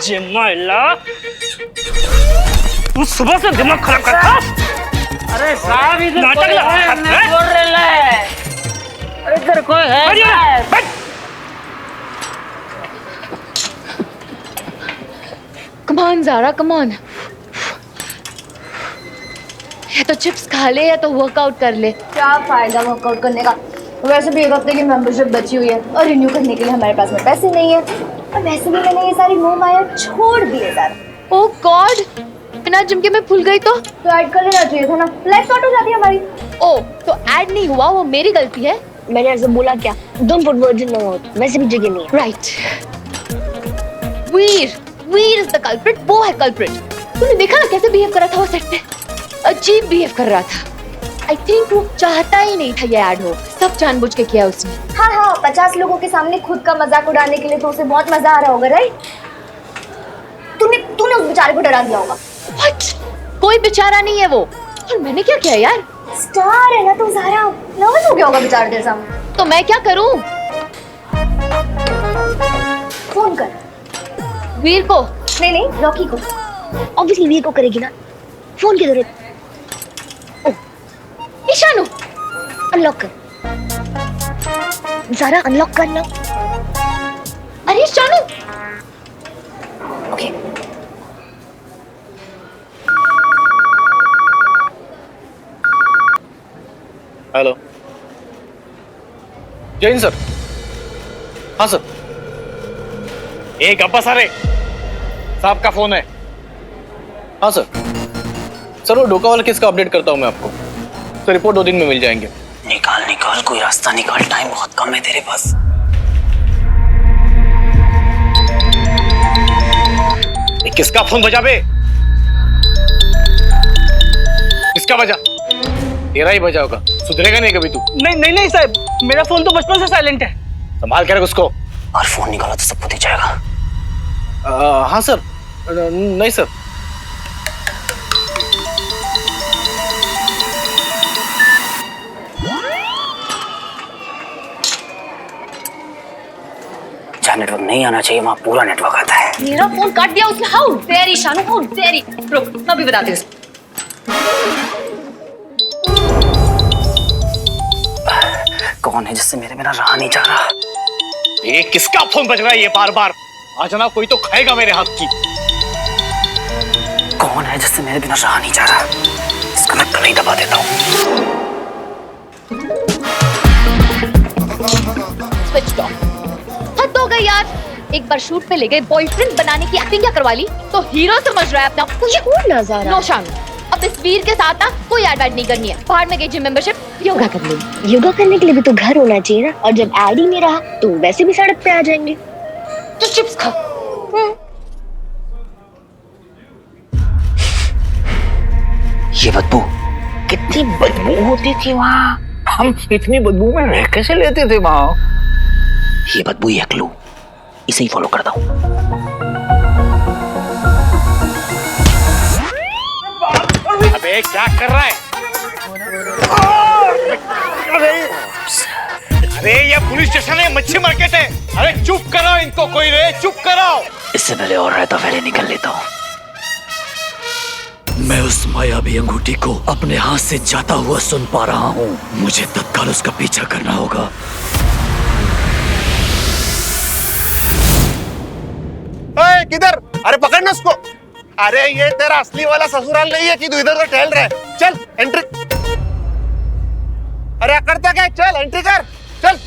जिम्माइला, तू सुबह से दिमाग खराब करता। अरे साहब इधर नाटक कोई लगा है, हाथ में। नहीं बोल रहे हैं। इधर कोई है साहब। Come on, Zara, come on. या तो चिप्स खा ले या तो वर्कआउट कर ले। क्या फायदा वर्कआउट करने का? वैसे भी 1 हफ्ते की मेंबरशिप बची हुई है और रिन्यू करने के लिए हमारे पास में पैसे नहीं है। और वैसे भी मैंने ये सारी मोह माया छोड़ दी है ज़रा। ओह गॉड, बिना जिम के मैं भूल गई तो ऐड कर लेना चाहिए था ना, लाइफ शॉर्ट हो जाती है हमारी। ओह तो ऐड नहीं हुआ, वो मेरी गलती है। मैंने ऐसे बोला क्या? तुम फुट वर्जिन ना हो, वैसे भी जगह नहीं है। Right. Veer is the culprit, वो है कल्प्रिट। तूने देखा ना कैसे बिहेव कर रहा था वो सेट पे? अजीब बिहेव कर रहा था। आई थिंक वो चाहता ही नहीं था ये ऐड हो, सब जानबूझ के किया उसने। हाँ 50 लोगों के सामने खुद का मजाक उड़ाने के लिए तो उसे बहुत मजा आ रहा होगा, राइट? तूने उस बेचारे को डरा दिया होगा। What? कोई बेचारा नहीं है वो। और मैंने क्या किया यार? स्टार है ना तो ज़रा नर्वस हो गया होगा बेचारे तेरे सामने। तो मैं क्या करूं? फोन कर वीर को। नहीं रॉकी को। ऑब्वियसली वीर को करेगी ना, फोन की जरूरत। ईशानु अनलॉक कर, ज़रा अनलॉक कर लो। अरे Ishanu. Okay hello Jain sir. हाँ सर, एक अब्बा सारे साहब का फोन है। हाँ सर, वो डोका वाला केस का अपडेट करता हूँ मैं आपको। तो रिपोर्ट 2 दिन में मिल जाएंगे। निकाल कोई रास्ता निकाल, टाइम बहुत कम है तेरे पास। किसका फोन बजा बे? किसका बजा? तेरा ही बजा होगा, सुधरेगा नहीं कभी तू। नहीं साहब, मेरा फोन तो बचपन से साइलेंट है। संभाल कर रख उसको। और फोन निकाला तो सब कुछ जाएगा। हाँ सर, नहीं सर। जहाँ नेटवर्क नहीं आना चाहिए वहाँ पूरा नेटवर्क आता है। मेरा फोन काट दिया उसने। How dare Ishanu, how dare. रुक मैं भी बताती हूँ। कौन है जिससे मेरे बिना रहा नहीं जा रहा? ये किसका फोन बज रहा है ये बार बार? आज ना कोई तो खाएगा मेरे हाथ की। कौन है जिससे मेरे बिना रहा नहीं जा रहा? इसका मैं कल ही दबा देता हूँ। Switch off. हद हो गई यार। एक बार शूट पे ले गए, बॉयफ्रेंड बनाने की एक्टिंग क्या करवा ली? तो हीरो समझ रहा है अपना। ये कौन नजारा? नो शानु, अब इस वीर के साथ ना कोई ऐड नहीं करनी है। बाहर में गई जिम मेंबरशिप, योगा कर लेंगे। योगा करने के लिए भी तो घर होना चाहिए ना, और जब ऐड ही नहीं रहा तो वैसे भी सड़क पे आ जाएंगे। तो चिप्स खा। ये बदबू, कितनी बदबू होती थी वहाँ। हम इतनी बदबू में रह कैसे लेते थे वहाँ? ये बदबू ही है क्लू, इसे ही फॉलो करता हूँ। अबे क्या कर रहा है? अरे ये पुलिस स्टेशन है, मच्छी मार्केट है। अरे चुप कराओ इनको, कोई रे चुप कराओ। इससे पहले और रहता पहले निकल लेता हूँ। मैं उस मायावी अंगूठी को अपने हाथ से जाता हुआ सुन पा रहा हूँ। मुझे तत्काल उसका पीछा करना होगा। ओए, किधर? अरे पकड़ना उसको। अरे ये तेरा असली वाला ससुराल नहीं है कि तू इधर उधर टहल रहा है। चल एंट्री। अरे करता क्या? चल एंट्री कर, चल।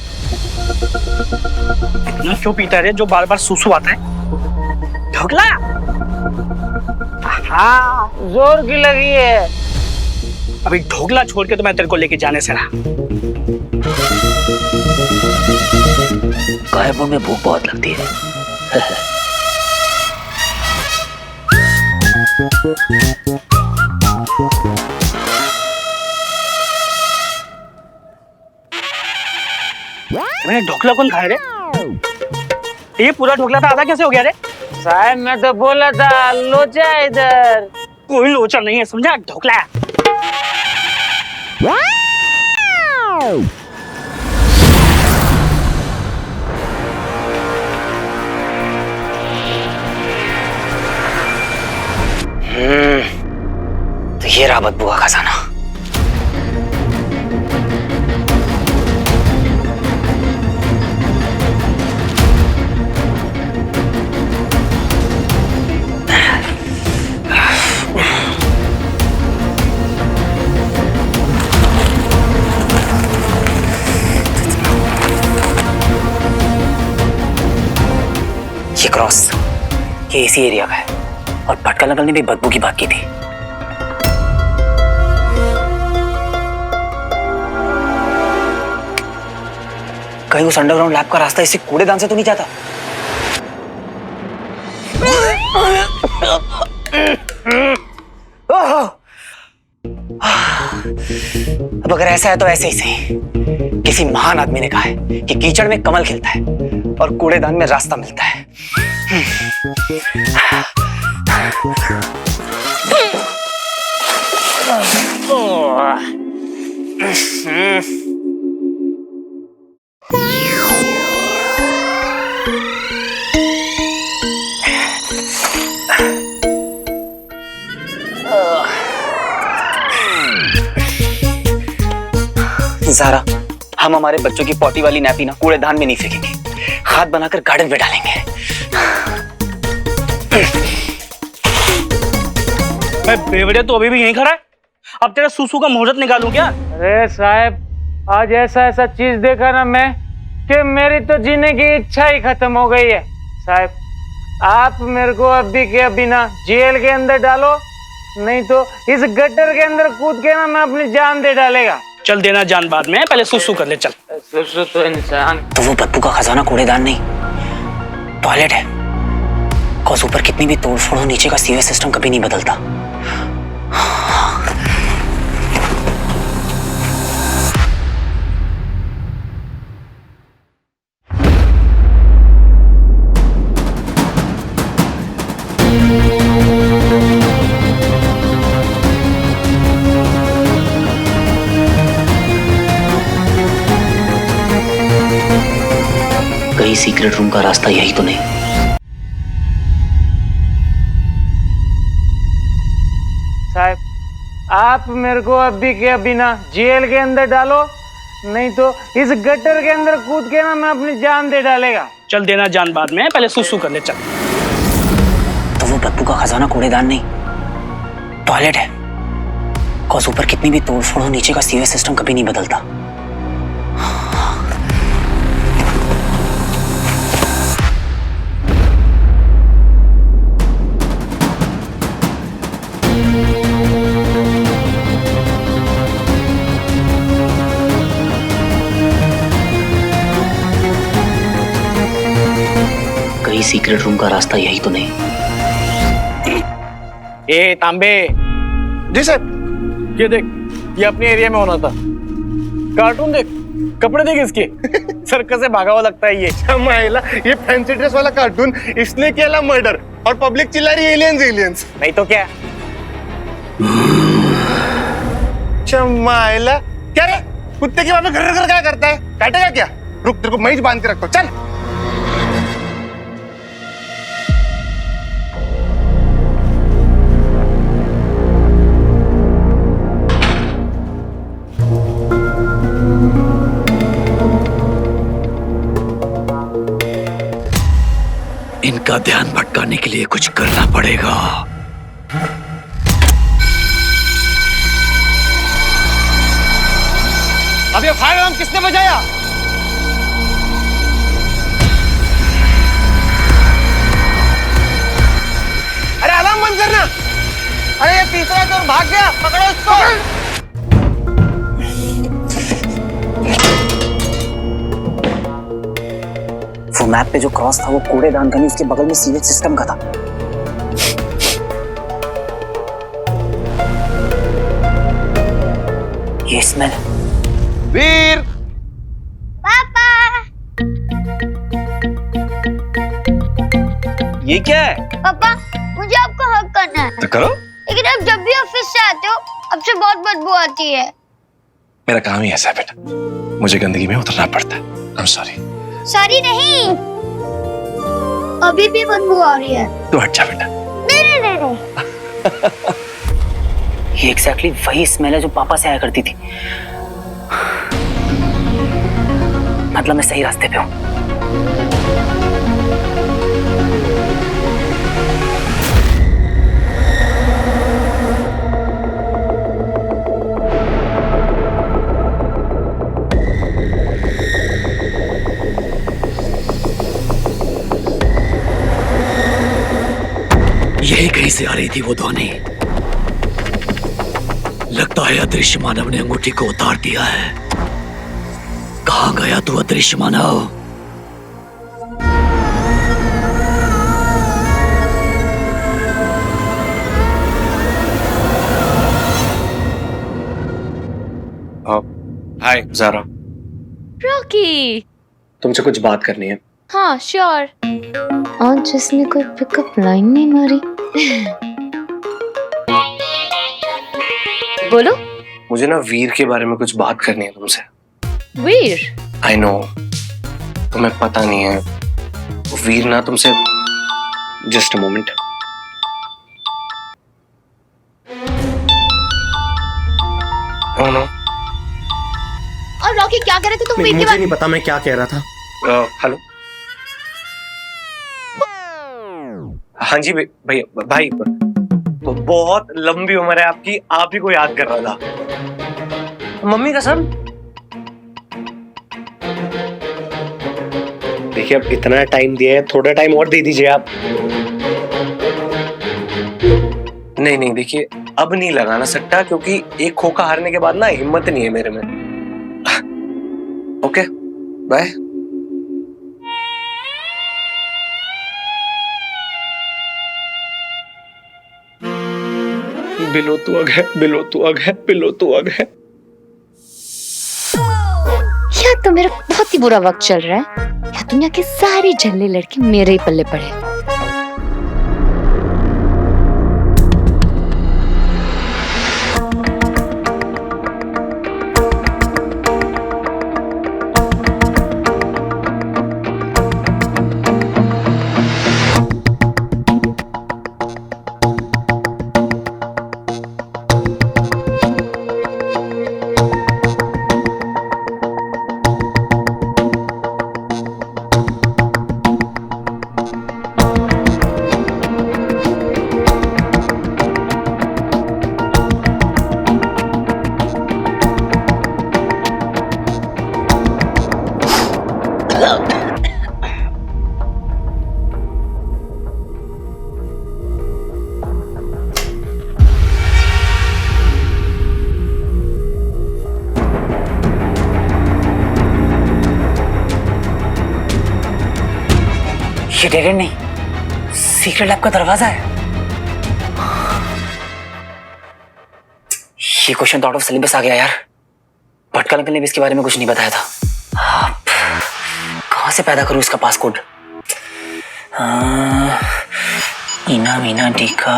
इतना क्यों पीता है जो बार बार सुसु आता है? ढोकला? हाँ, जोर की लगी है। अभी ढोकला छोड़ के तो मैं तेरे को लेके जाने से रहा। गायबों में भूख बहुत लगती है। मैंने ढोकला कौन खाया रे? ये पूरा ढोकला था, आधा कैसे हो गया रे? साहब मैं तो बोला था लोचा इधर। कोई लोचा नहीं है समझा, ढोकला है। तो ये रहा बदबू का खजाना। ये क्रॉस ये इसी एरिया का है और भटकल अंकल ने भी बदबू की बात की थी। कहीं उस अंडरग्राउंड लैब का रास्ता इसी कूड़ेदान से तो नहीं जाता? अब अगर ऐसा है तो ऐसे ही सही। किसी महान आदमी ने कहा है कि कीचड़ में कमल खिलता है और कूड़ेदान में रास्ता मिलता है। ज़ारा, हम हमारे बच्चों की पॉटी वाली नैपी ना कूड़ेदान में नहीं फेंकेंगे, खाद बनाकर गार्डन में डालेंगे। मैं बेवड़े तो अभी भी यहीं खड़ा है। अब तेरा सुसु का मुहूर्त निकालूं क्या? अरे साहब, आज ऐसा ऐसा चीज देखा ना मैं कि मेरी तो जीने की इच्छा ही खत्म हो गई है। साहब, आप मेरे को अभी के अभी ना जेल के अंदर डालो, नहीं तो इस गटर के अंदर कूद के ना मैं अपनी जान दे डालेगा। चल देना जान बाद में, पहले सुसु कर ले। चल। सुसु तो इंसान। तो वो बदबू का खजाना कूड़ेदान नहीं, टॉयलेट है। कॉज ऊपर कितनी भी तोड़फोड़ हो, नीचे का सीवेज सिस्टम कभी नहीं बदलता। कहीं सीक्रेट रूम का रास्ता यही तो नहीं? साहब, आप मेरे को अभी के अभी ना जेल के अंदर डालो, नहीं तो इस गटर के अंदर कूद के ना मैं अपनी जान दे डालेगा। चल देना जान बाद में, पहले सुसु कर ले। चल। तो वो बदबू का खजाना कूड़ेदान नहीं, टॉयलेट है। कॉज ऊपर कितनी भी तोड़फोड़ हो, नीचे का सीवेज सिस्टम कभी नहीं बदलता। कहीं सीक्रेट रूम का रास्ता यही तो नहीं? ए तांबे। जी साहब। ये देख, ये अपने एरिया में होना था। कार्टून देख, कपड़े देख इसके। सर्कस से भागा हुआ लगता है ये। महिला, ये फैंसी ड्रेस वाला कार्टून इसने किया मर्डर और पब्लिक चिल्ला रही है एलियंस एलियंस। नहीं तो क्या? महिला, क्या रे कुत्ते के वहां पे घर घर क्या करता है? काटेगा क्या? रुक, तेरे को मैं ही बांध के रखता हूं। चल। इनका ध्यान भटकाने के लिए कुछ करना पड़ेगा। अब ये फायर अलार्म किसने बजाया? अरे अलार्म बंद करना। अरे ये तीसरा चोर भाग गया, पकड़ो इसको। वो मैप पे जो क्रॉस था वो कूड़ेदान का नहीं, उसके बगल में सीवेज सिस्टम का था। ये स्मेल। वीर, ये क्या है? पापा मुझे आपको हक करना है। तो करो। लेकिन आप जब भी ऑफिस से आते हो आपसे बहुत बदबू आती है। मेरा काम ही ऐसा है बेटा, मुझे गंदगी में उतरना पड़ता है। I am sorry. सॉरी नहीं, अभी भी बदबू आ रही है। तू हट जा बेटा। नहीं नहीं नहीं। ये एग्जैक्टली वही स्मेल है जो पापा से आया करती थी। मतलब मैं सही रास्ते पे हूँ। यही कहीं से आ रही थी वो ध्वनि। लगता है अदृश्य मानव ने अंगूठी को उतार दिया है। कहाँ गया तू अदृश्य मानव? हाय ज़ारा। रॉकी। तुमसे कुछ बात करनी है। हाँ श्योर। आज जिसने कोई पिकअप लाइन नहीं मारी। बोलो। मुझे ना वीर के बारे में कुछ बात करनी है तुमसे। वीर? आई नो, तुम्हें पता नहीं है। वीर ना तुमसे, just a moment. Oh no. और रॉकी क्या कह रहे थे तुम वीर के मुझे बारे? नहीं पता मैं क्या कह रहा था। हेलो। हाँ जी भैया भाई, बहुत लंबी उम्र है आपकी, आप ही को याद कर रहा था। मम्मी कसम। देखिए अब इतना टाइम दिया है, थोड़ा टाइम और दे दीजिए आप। नहीं देखिए अब नहीं लगाना सट्टा, क्योंकि एक खोखा हारने के बाद ना हिम्मत नहीं है मेरे में। Okay bye. बिलो तू अग है, बिलो तू अग है, बिलो तू अग है। या तो मेरा बहुत ही बुरा वक्त चल रहा है, या दुनिया के सारे झल्ले लड़के मेरे ही पल्ले पड़े। ये डेड एंड नहीं, सीक्रेट लैब का दरवाजा है। ये क्वेश्चन तो आउट ऑफ सिलेबस आ गया यार। भटकल अंकल ने भी इसके बारे में कुछ नहीं बताया था। कहां से पैदा करूं इसका पासकोड? इना मीना डीका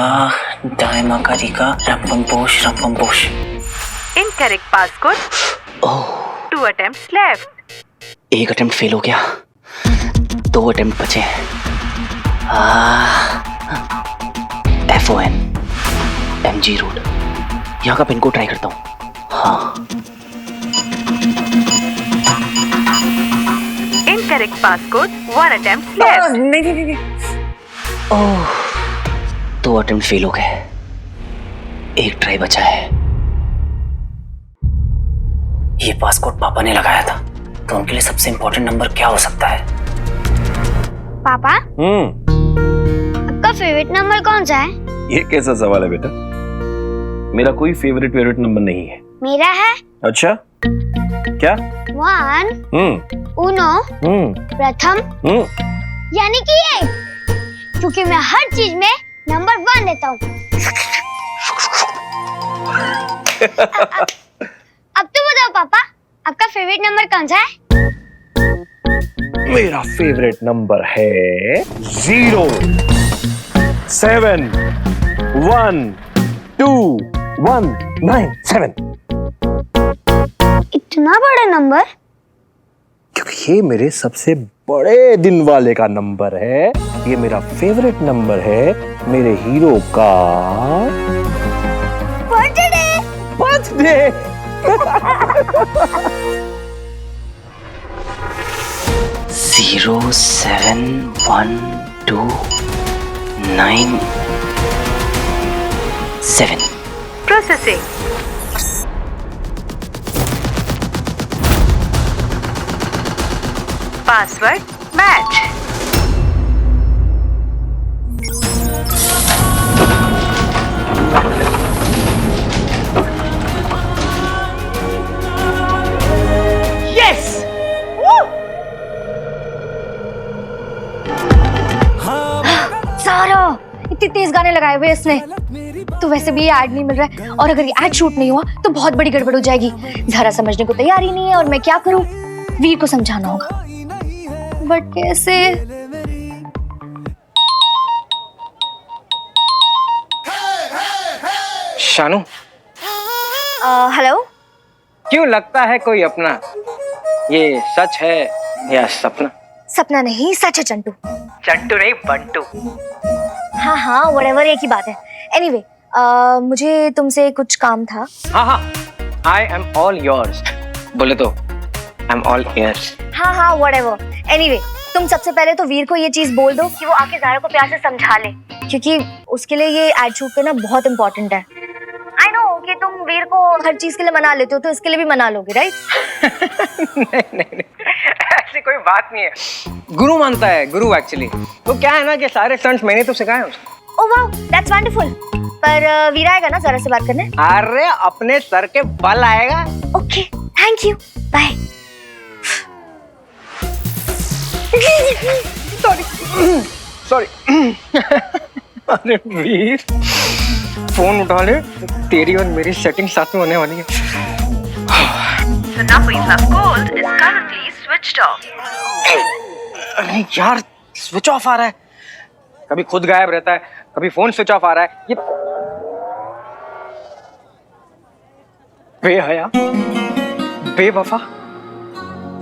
डायमा का डीका रंपम पोश। Incorrect passcode. Oh, 2 attempts left। एक अटेम्प्ट फेल हो गया, 2 अटेम्प्ट बचे। FON MG रोड, यहाँ का पिन कोड ट्राई करता हूँ। हाँ, इनकरेक्ट पासकोड। 1 attempt left। नहीं। ओह, 2 अटेम्प्ट फेल हो गए, 1 ट्राई बचा है। ये पासकोड पापा ने लगाया था, तो उनके लिए सबसे इंपॉर्टेंट नंबर क्या हो सकता है? पापा आपका फेवरेट नंबर कौन सा है? ये कैसा सवाल है बेटा? मेरा कोई फेवरेट नंबर नहीं है। मेरा है। अच्छा, क्या? 1 उनो प्रथम यानी कि ये, क्योंकि मैं हर चीज में नंबर 1 लेता हूँ। अब तो बताओ पापा, आपका फेवरेट नंबर कौन सा है? मेरा फेवरेट नंबर है 0 7 1 2 1 9 7। इतना बड़ा नंबर? क्योंकि ये मेरे सबसे बड़े दिन वाले का नंबर है। ये मेरा फेवरेट नंबर है मेरे हीरो का birthday. 0 7 1 2 9 7। Processing. Password match. Yes. सारा इतनी तेज गाने लगाए हुए इसने, तो वैसे भी ये ऐड नहीं मिल रहा है, और अगर ये ऐड शूट नहीं हुआ तो बहुत बड़ी गड़बड़ हो जाएगी। ज़रा समझने को तैयार ही नहीं है, और मैं क्या करूं? वीर को समझाना होगा, बट कैसे? शानू, हेलो। क्यों लगता है कोई अपना? ये सच है या सपना? सपना नहीं, सच है चंटू। चंटू नहीं, बंटू। हाँ हाँ, व्हाटएवर, एक ही बात है। एनीवे, मुझे तुमसे कुछ काम था। हाँ हाँ, आई एम ऑल योर्स। बोले तो आई एम ऑल ईयर्स। हाँ हाँ, व्हाटएवर। एनीवे, तुम सबसे पहले तो वीर को ये चीज बोल दो कि वो आके ज़ारा को प्यार से समझा ले, क्योंकि उसके लिए ये ऐड शूट करना बहुत इंपॉर्टेंट है। आई नो कि तुम वीर को हर चीज के लिए मना लेते हो, तो इसके लिए भी मना लोगे, राइट? नहीं, ऐसी कोई बात नहीं है। गुरु मानता है, गुरु एक्चुअली। तो क्या है ना कि सारे स्टंट्स मैंने तो सिखाए उसको। Oh wow, that's wonderful. पर वीर आएगा ना ज़ारा से बात करने? अरे अपने सर के बल आएगा। Okay, thank you, bye. Sorry. अरे वीर, फोन उठा ले, तेरी और मेरी सेटिंग साथ में होने वाली है। The number you have called is currently switched off. अरे यार, स्विच ऑफ आ रहा है, कभी खुद गायब रहता है, कभी फोन स्विच ऑफ आ रहा है। ये बेहया, बेवफा,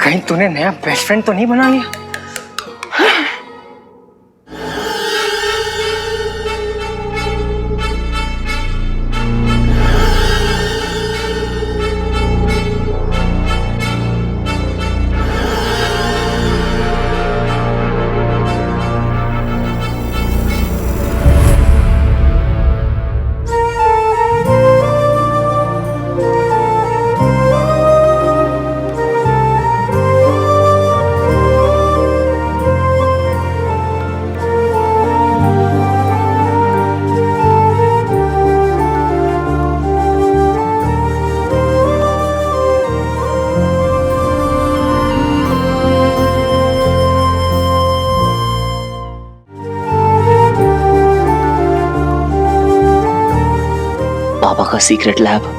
कहीं तूने नया बेस्ट फ्रेंड तो नहीं बना लिया? पापा का सीक्रेट लैब।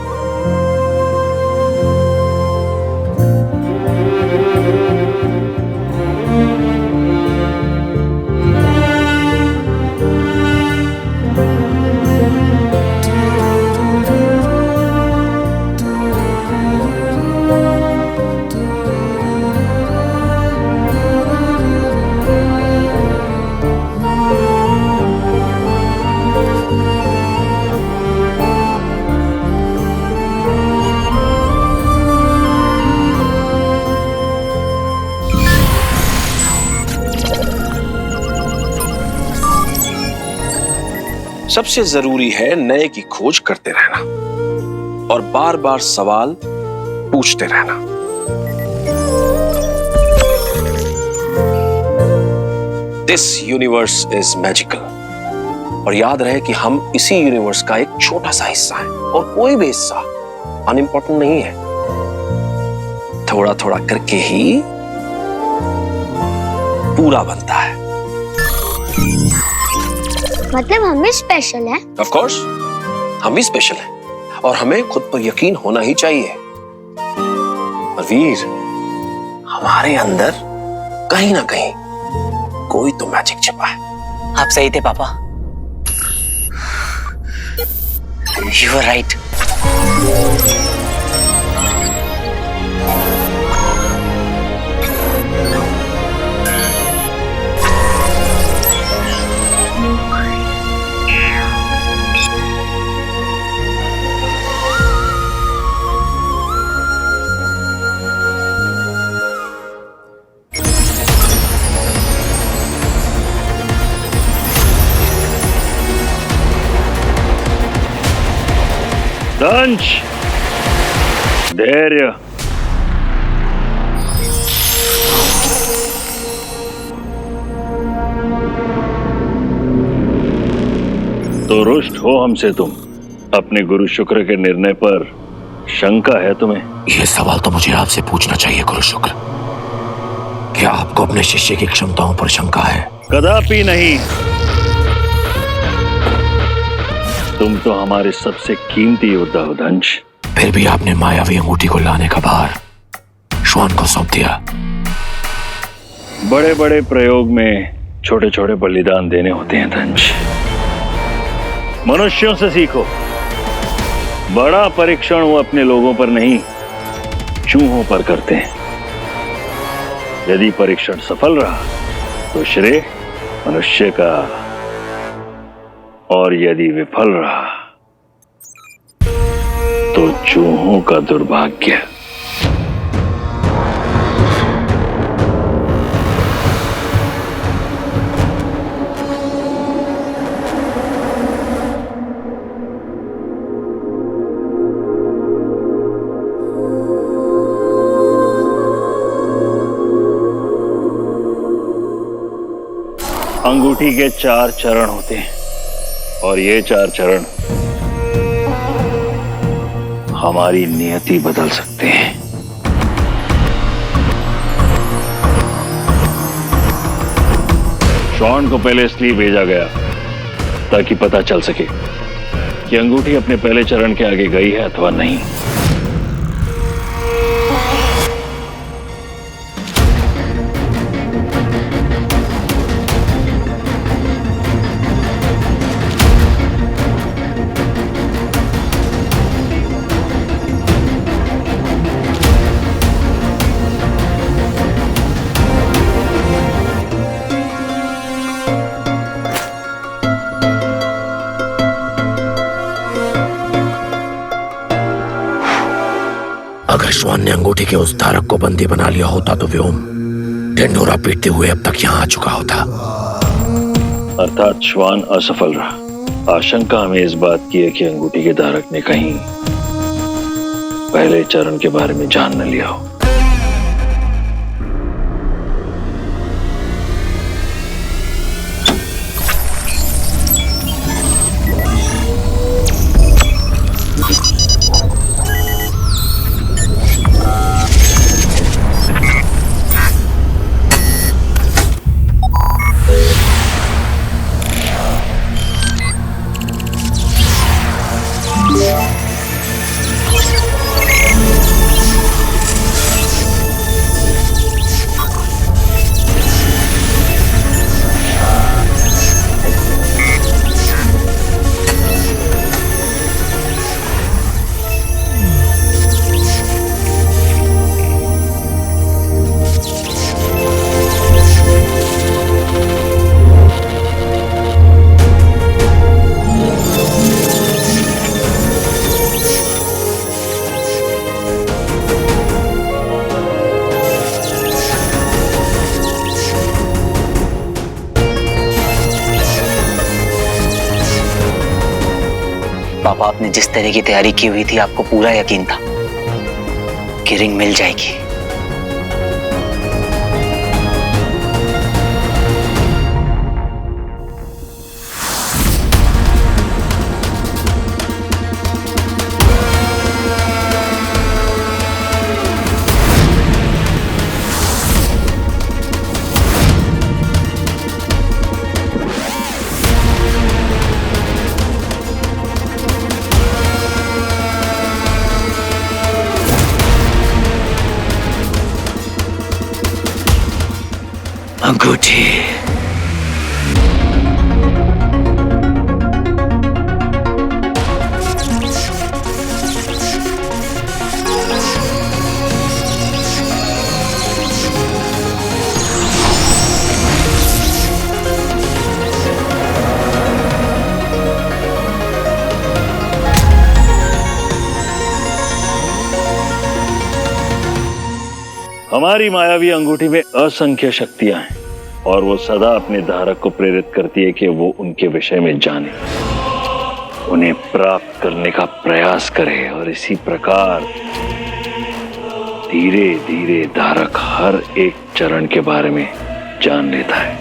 सबसे जरूरी है नए की खोज करते रहना और बार बार सवाल पूछते रहना। This universe is magical. और याद रहे कि हम इसी यूनिवर्स का एक छोटा सा हिस्सा है और कोई भी हिस्सा अनइम्पोर्टेंट नहीं है। थोड़ा थोड़ा करके ही पूरा बनता है। मतलब हम भी स्पेशल हैं? ऑफ कोर्स, हम भी स्पेशल हैं और हमें खुद पर यकीन होना ही चाहिए। और वीर, हमारे अंदर कहीं ना कहीं कोई तो मैजिक छिपा है। आप सही थे पापा। You were right. दंश, धैर्य। तो रुष्ट हो हमसे तुम? अपने गुरु शुक्र के निर्णय पर शंका है तुम्हें? यह सवाल तो मुझे आपसे पूछना चाहिए गुरु शुक्र। क्या आपको अपने शिष्य की क्षमताओं पर शंका है? कदापि नहीं। तुम तो हमारे सबसे कीमती योद्धा हो दंश। फिर भी आपने मायावी अंगूठी को लाने का भार श्वान को सौंप दिया। बड़े बड़े प्रयोग में छोटे छोटे बलिदान देने होते हैं दंश। मनुष्यों से सीखो। बड़ा परीक्षण वो अपने लोगों पर नहीं, चूहों पर करते हैं। यदि परीक्षण सफल रहा तो श्रेय मनुष्य का, और यदि विफल रहा तो चूहों का दुर्भाग्य। अंगूठी के 4 चरण होते हैं और ये 4 चरण हमारी नियति बदल सकते हैं। शॉन को पहले इसलिए भेजा गया ताकि पता चल सके कि अंगूठी अपने पहले चरण के आगे गई है अथवा नहीं। अगर श्वान ने अंगूठी के उस धारक को बंदी बना लिया होता तो व्योम ढिंढोरा पीटते हुए अब तक यहाँ आ चुका होता। अर्थात श्वान असफल रहा। आशंका हमें इस बात की है कि अंगूठी के धारक ने कहीं पहले चरण के बारे में जान न लिया हो। पापा आपने जिस तरह की तैयारी की हुई थी आपको पूरा यकीन था कि रिंग मिल जाएगी। अंगूठी। हमारी मायावी अंगूठी में असंख्य शक्तियां हैं और वो सदा अपने धारक को प्रेरित करती है कि वो उनके विषय में जाने, उन्हें प्राप्त करने का प्रयास करे और इसी प्रकार धीरे धीरे धारक हर एक चरण के बारे में जान लेता है।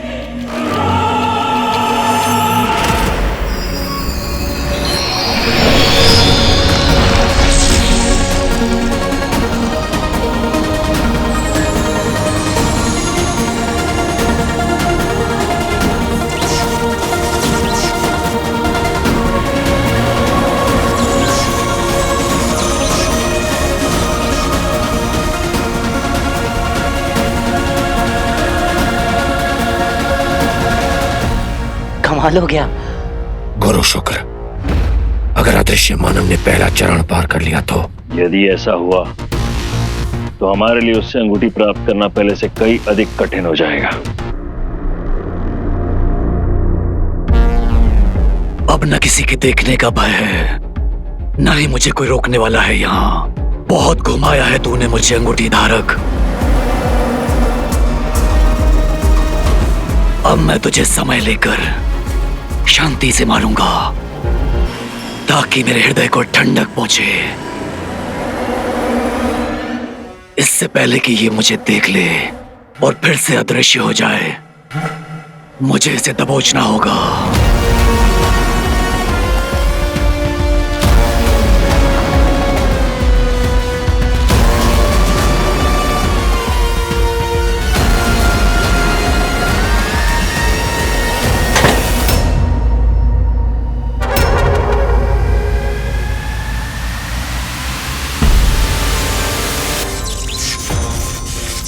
कमाल हो गया। गुरु शुक्र, अगर अदृश्य मानव ने पहला चरण पार कर लिया तो। यदि ऐसा हुआ तो हमारे लिए उससे अंगूठी प्राप्त करना पहले से कई अधिक कठिन हो जाएगा। अब न किसी के देखने का भय है, न ही मुझे कोई रोकने वाला है। यहाँ बहुत घुमाया है तूने मुझे अंगूठी धारक। अब मैं तुझे समय लेकर शांति से मारूंगा ताकि मेरे हृदय को ठंडक पहुंचे। इससे पहले कि ये मुझे देख ले और फिर से अदृश्य हो जाए, मुझे इसे दबोचना होगा।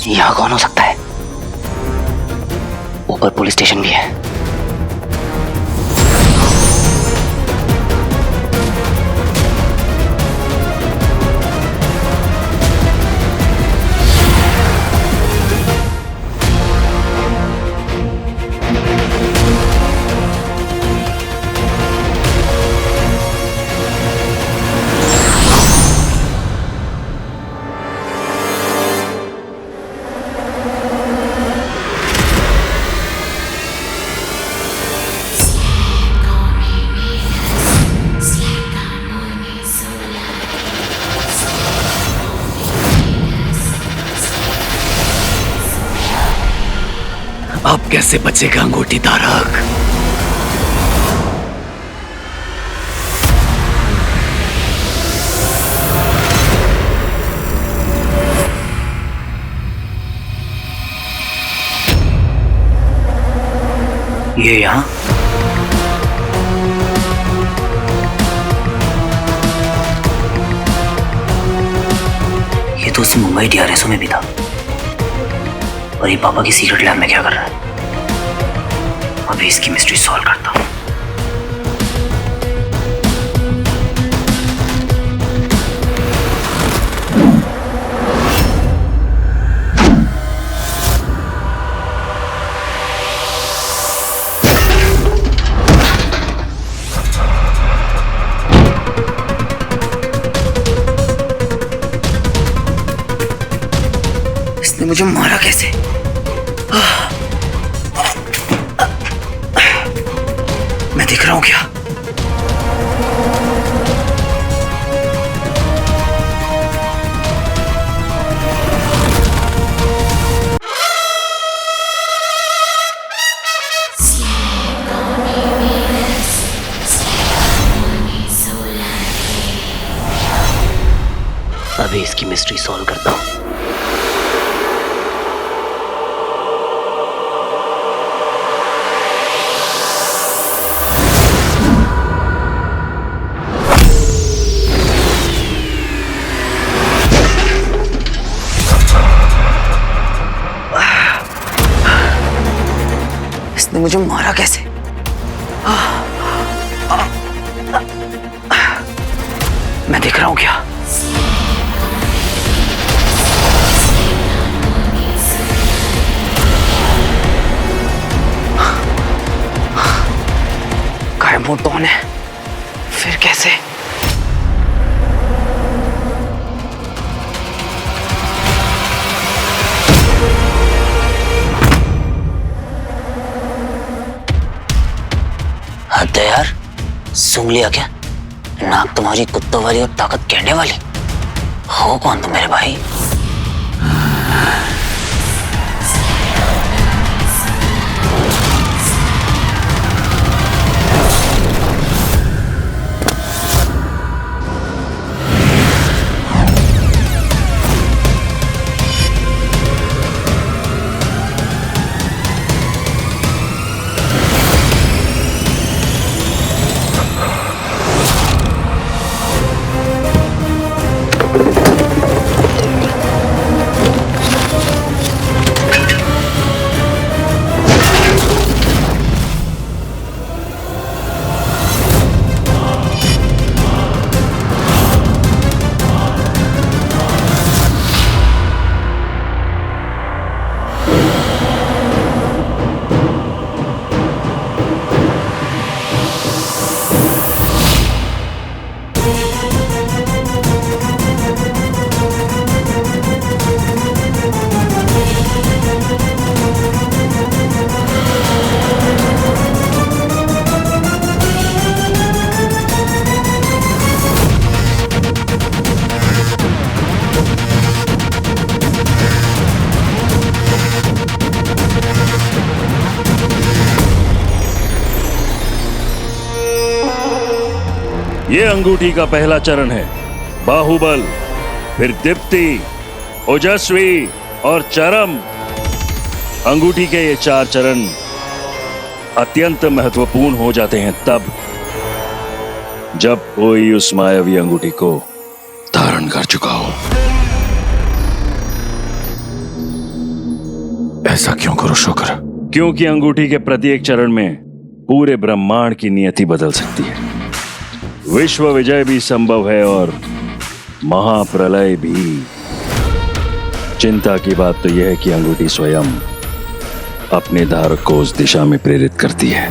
यहाँ कौन हो सकता है? ऊपर पुलिस स्टेशन भी है। अब कैसे बचेगा अंगूठी धारक? ये यहाँ ये तो उस मुंबई DRSO में भी था। और ये पापा की सीक्रेट लैब में क्या कर रहा है? अभी इसकी मिस्ट्री सॉल्व करता हूं। इसने मुझे मारा कैसे? मैं दिख रहा हूं क्या? अभी इसकी मिस्ट्री सॉल्व करता हूँ। इसने मुझे मारा कैसे? मैं देख रहा हूं क्या? गायब मोड ऑन है, फिर कैसे? हद है यार, सूंघ लिया क्या? नाक तुम्हारी कुत्तों वाली और ताकत कहने वाली। हो कौन तुम मेरे भाई? ये अंगूठी का पहला चरण है, बाहुबल, फिर दीप्ति, ओजस्वी और चरम। अंगूठी के ये 4 चरण अत्यंत महत्वपूर्ण हो जाते हैं तब जब कोई उस मायावी अंगूठी को धारण कर चुका हो। ऐसा क्यों करो शुक्र? क्योंकि अंगूठी के प्रत्येक चरण में पूरे ब्रह्मांड की नियति बदल सकती है। विश्व विजय भी संभव है और महाप्रलय भी। चिंता की बात तो यह है कि अंगूठी स्वयं अपने धारक को उस दिशा में प्रेरित करती है।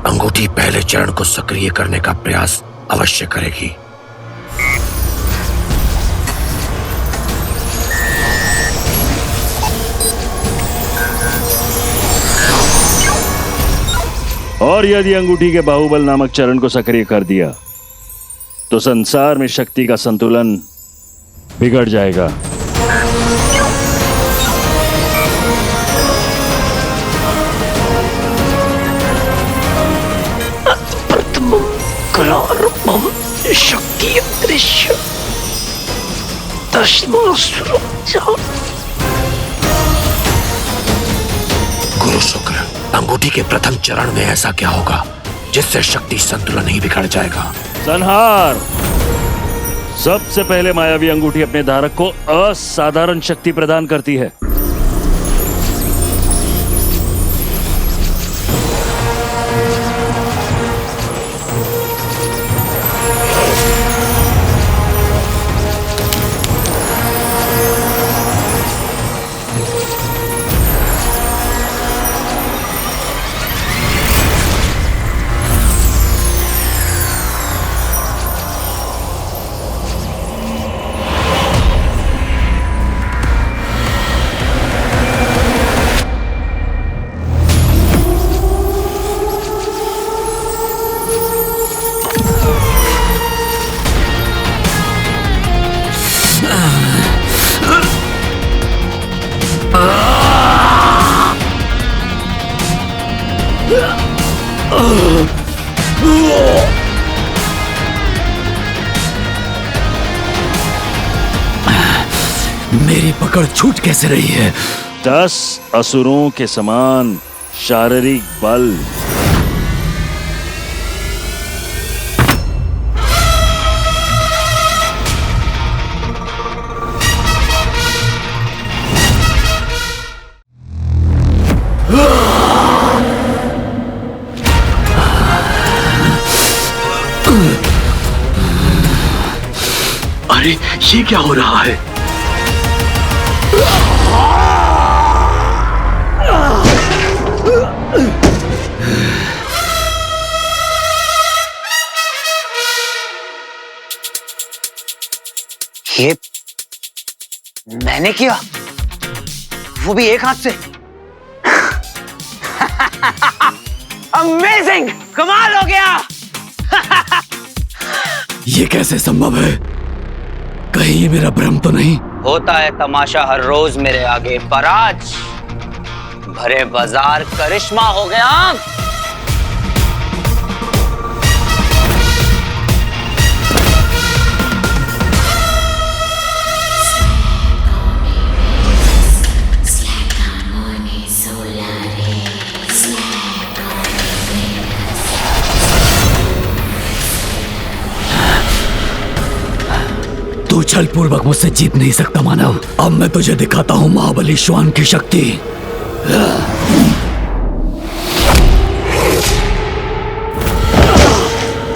अंगूठी पहले चरण को सक्रिय करने का प्रयास अवश्य करेगी। और यदि अंगूठी के बाहुबल नामक चरण को सक्रिय कर दिया तो संसार में शक्ति का संतुलन बिगड़ जाएगा। शक्ति दृश्य गुरु शुक्र, अंगूठी के प्रथम चरण में ऐसा क्या होगा जिससे शक्ति संतुलन नहीं बिगड़ जाएगा? संहार। सबसे पहले मायावी अंगूठी अपने धारक को असाधारण शक्ति प्रदान करती है। मेरी पकड़ छूट कैसे रही है? 10 असुरों के समान शारीरिक बल। अरे ये क्या हो रहा है? ये मैंने किया, वो भी एक हाथ से। अमेजिंग, कमाल हो गया। ये कैसे संभव है? कहीं ये मेरा भ्रम तो नहीं? होता है तमाशा हर रोज मेरे आगे, पर आज भरे बाजार करिश्मा हो गया। तू छल पूर्वक मुझसे जीत नहीं सकता मानव। अब मैं तुझे दिखाता हूं महाबली श्वान की शक्ति।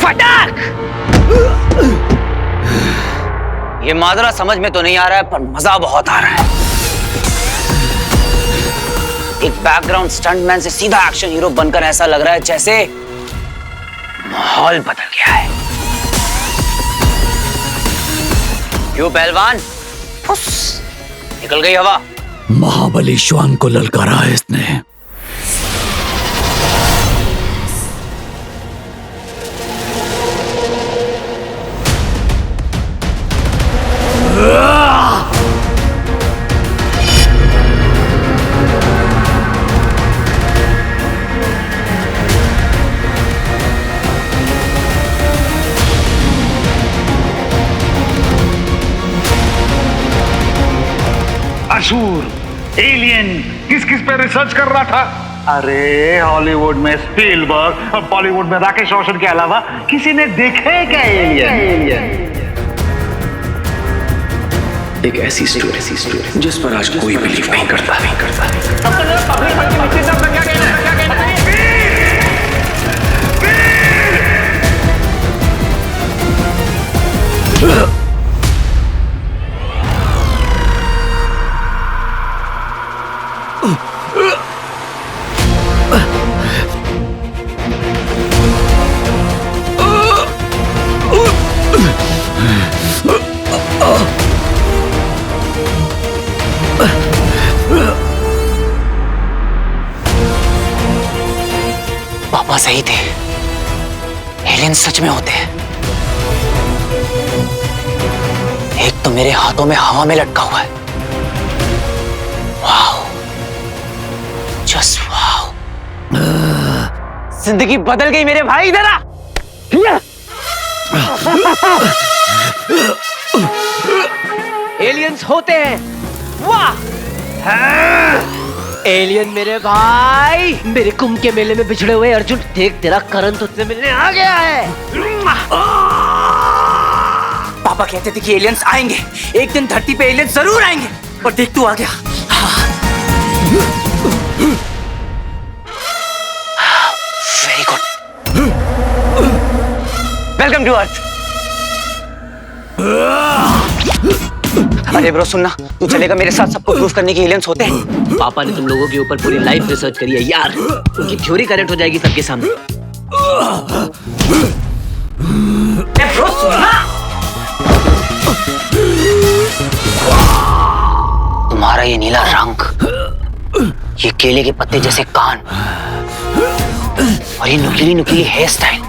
फटाक! ये माजरा समझ में तो नहीं आ रहा है, पर मजा बहुत आ रहा है। एक बैकग्राउंड स्टंटमैन से सीधा एक्शन हीरो बनकर ऐसा लग रहा है जैसे माहौल बदल गया है। क्यों पहलवान? फुस, निकल गई हवा। महाबली श्वान को ललकारा है इसने। असुर, एलियन, किस किस पे रिसर्च कर रहा था? अरे हॉलीवुड में स्पीलबर्ग और बॉलीवुड में राकेश रोशन के अलावा किसी ने देखा है क्या एलियन? एक ऐसी स्टोरी जिस पर आज कोई बिलीव नहीं करता। पापा सही थे, एलियन सच में होते हैं। एक तो मेरे हाथों में हवा में लटका हुआ है। Wow, just wow. जिंदगी बदल गई मेरे भाई। इधर आ। एलियंस होते हैं। वाह, एलियन मेरे भाई, मेरे कुंभ के मेले में बिछड़े हुए अर्जुन, देख तेरा करण तुझसे मिलने आ गया है। पापा कहते थे कि एलियंस आएंगे, एक दिन धरती पे एलियंस जरूर आएंगे, और देख तू आ गया। Very good, welcome to Earth. अरे ब्रो सुनना, तू चलेगा मेरे साथ सबको प्रूफ करने के एलियंस होते हैं। पापा ने तुम लोगों के ऊपर पूरी लाइफ रिसर्च करी है यार, उनकी थ्योरी करेक्ट हो जाएगी सबके सामने। ब्रो सुनना, तुम्हारा ये नीला रंग, ये केले के पत्ते जैसे कान, और ये नुकीली नुकीली हेयर स्टाइल,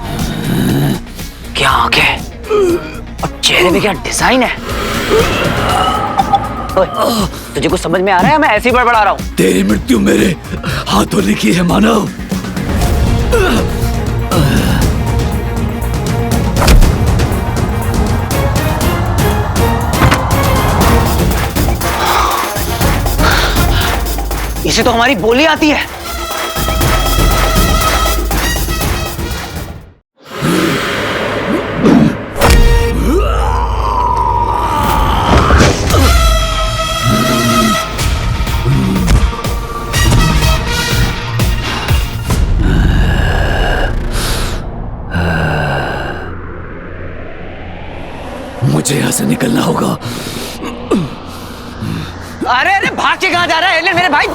क्या आंखें और चेहरे में क्या डिजाइन है। तुझे कुछ समझ में आ रहा है? मैं ऐसे ही बड़बड़ा रहा हूँ। तेरी मृत्यु मेरे हाथों लिखी है मानव। इसे तो हमारी बोली आती है। मुझे यहाँ से निकलना होगा। अरे अरे भाग के कहाँ जा रहा है एलियन मेरे भाई?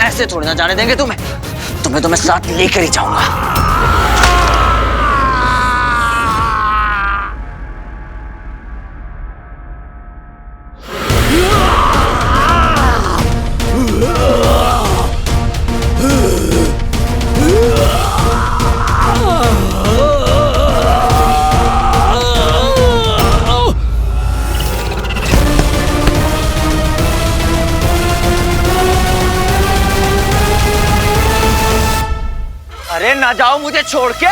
ऐसे थोड़ी ना जाने देंगे तुम्हें। तुम्हें तो मैं साथ लेकर ही जाऊंगा। अरे ना जाओ मुझे छोड़ के।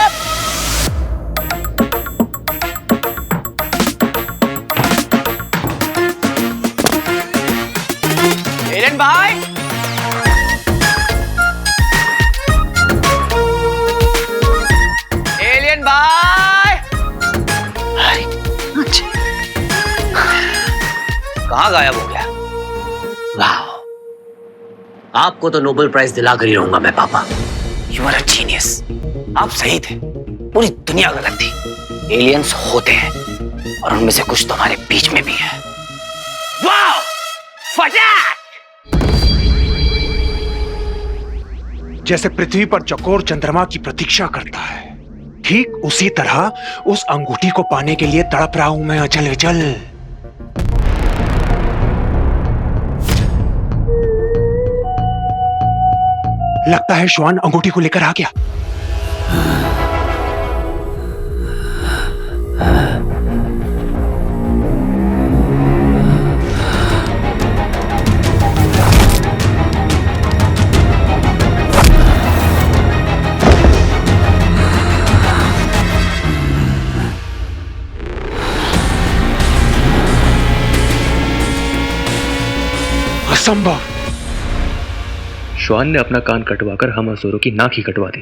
एलियन भाई, एलियन भाई, कहाँ गायब हो गया? वाह, आपको तो नोबेल प्राइज दिलाकर ही रहूंगा मैं पापा। You are a genius. आप सही थे, पूरी दुनिया गलत थी। एलियंस होते हैं और उनमें से कुछ तुम्हारे बीच में भी है। वाह! फटाक! जैसे पृथ्वी पर चकोर चंद्रमा की प्रतीक्षा करता है, ठीक उसी तरह उस अंगूठी को पाने के लिए तड़प रहा हूं मैं अचल विचल। लगता है श्वान अंगूठी को लेकर आ गया। असंभव। श्वान ने अपना कान कटवाकर हम असुरों की नाक ही कटवा दी।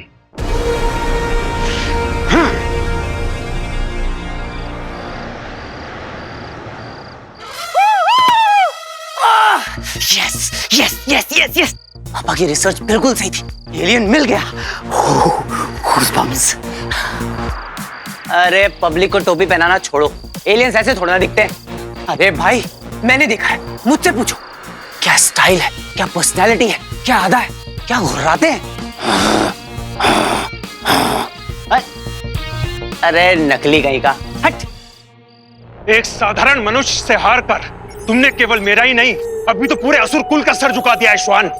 Yes yes yes yes yes, पापा की रिसर्च बिल्कुल सही थी। एलियन मिल गया। Goosebumps। अरे पब्लिक को टोपी पहनाना छोड़ो, एलियंस ऐसे थोड़ा ना दिखते हैं। अरे भाई मैंने देखा है, मुझसे पूछो। क्या स्टाइल है, क्या पर्सनैलिटी है, क्या अदा है, क्या घुर्राते हैं। अरे नकली कहीं का, हट। एक साधारण मनुष्य से हार कर तुमने केवल मेरा ही नहीं, अभी तो पूरे असुर कुल का सर झुका दिया है श्वान।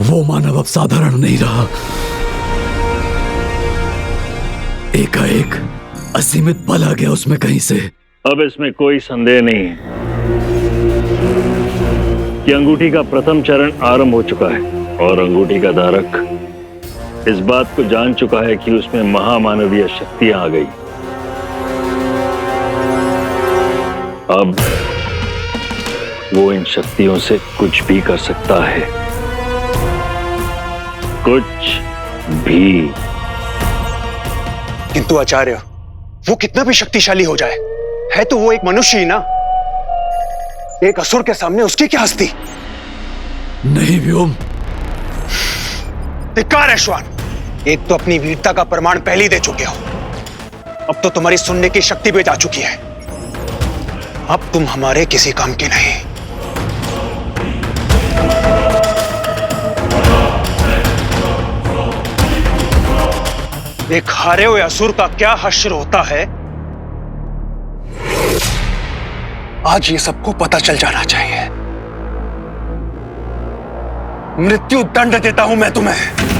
वो मानव अब साधारण नहीं रहा। एकाएक असीमित बल आ गया उसमें कहीं से। अब इसमें कोई संदेह नहीं है कि अंगूठी का प्रथम चरण आरंभ हो चुका है और अंगूठी का धारक इस बात को जान चुका है कि उसमें महामानवीय शक्तियां आ गई। अब वो इन शक्तियों से कुछ भी कर सकता है, कुछ भी। किंतु आचार्य, वो कितना भी शक्तिशाली हो जाए, है तो वो एक मनुष्य ही ना। एक असुर के सामने उसकी क्या हस्ती। नहीं व्योम, धिक्कार है श्वान। एक तो अपनी वीरता का प्रमाण पहले ही दे चुके हो, अब तो तुम्हारी सुनने की शक्ति भी जा चुकी है। अब तुम हमारे किसी काम के नहीं। एक हारे हुए असुर का क्या हश्र होता है, आज ये सबको पता चल जाना चाहिए। मृत्यु दंड देता हूं मैं तुम्हें।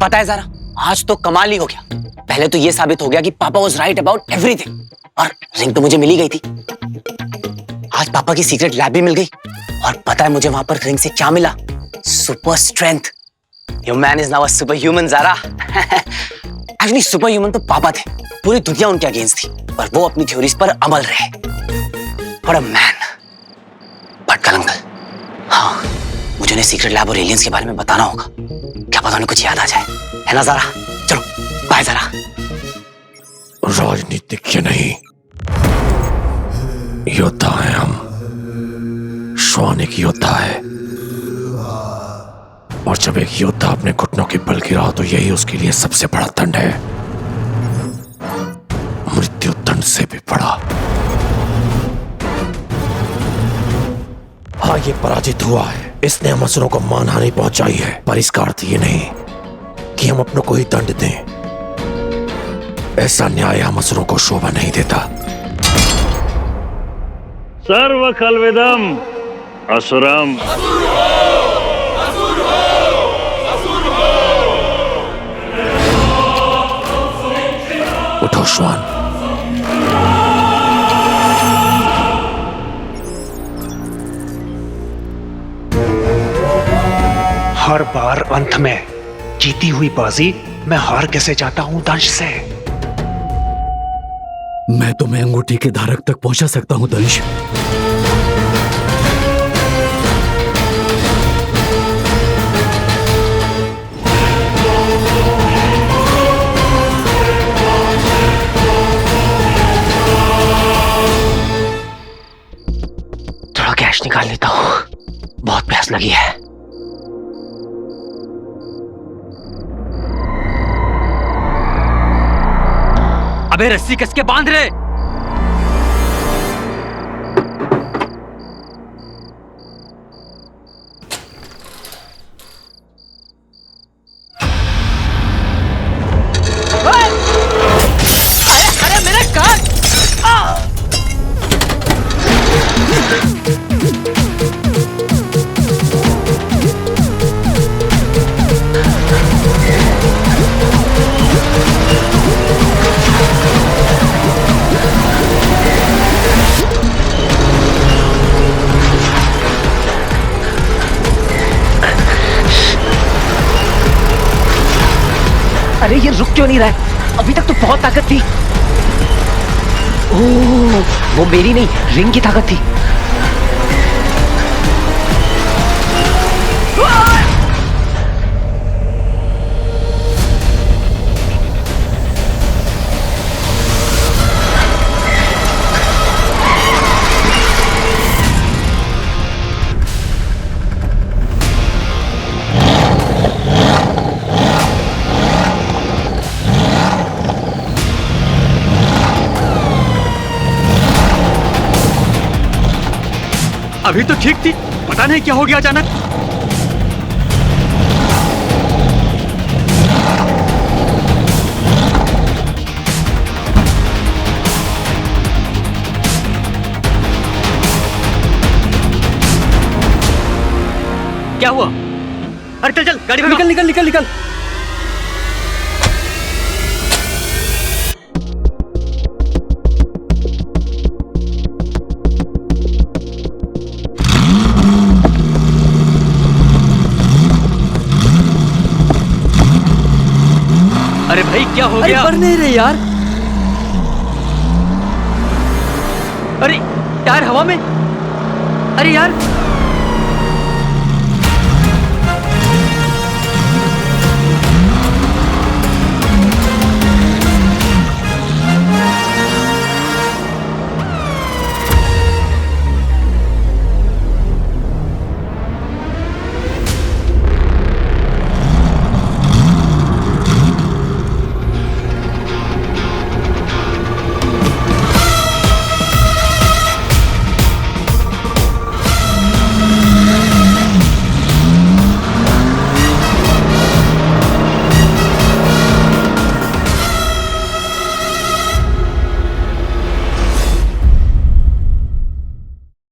पता है ज़रा, आज तो कमाल ही हो गया। पहले तो ये साबित हो गया कि पापा वाज राइट अबाउट एवरीथिंग, और रिंग तो मुझे मिल ही गई थी। आज पापा की सीक्रेट लैब भी मिल गई, और पता है मुझे वहां पर रिंग से क्या मिला? Super strength. Your man is now a super human ज़रा। एक्चुअली सुपर ह्यूमन तो पापा थे, पूरी दुनिया उनके अगेंस्ट थी, पर वो अपनी थ्योरीज पर अमल रहे। What a man. Bhatkal uncle, हाँ, मुझे उन्हें सीक्रेट लैब और एलियंस के बारे में बताना होगा। क्या पता उन्हें कुछ याद आ जाए, है ना ज़रा? चलो बाय ज़रा। राजनीतिज्ञ नहीं, योद्धा है हम। श्वान एक योद्धा है, और जब एक योद्धा अपने घुटनों के बल गिरा तो यही उसके लिए सबसे बड़ा दंड है, मृत्यु दंड से भी बड़ा। हाँ, ये पराजित हुआ है, इसने हम असुरों को मानहानि पहुंचाई है, पर इसका अर्थ ये नहीं कि हम अपनों को ही दंड दें। ऐसा न्याय हम असुरों को शोभा नहीं देता। सर्व खलविदम असुरम। उठो श्वान। हर बार अंत में जीती हुई बाजी मैं हार कैसे जाता हूं दंश से? मैं तुम्हें अंगूठी के धारक तक पहुंचा सकता हूं दंश। थोड़ा कैश निकाल लेता हूं, बहुत प्यास लगी है। अबे रस्सी कसके बांध रहे। अरे मेरा कान! अरे ये रुक क्यों नहीं रहा है? अभी तक तो बहुत ताकत थी। ओह, वो मेरी नहीं, रिंग की ताकत थी। अभी तो ठीक थी, पता नहीं क्या हो गया अचानक। क्या हुआ? अरे चल चल, गाड़ी में निकल निकल निकल निकल। अरे भाई क्या हो गया? बढ़ नहीं रहे यार। अरे टायर हवा में। अरे यार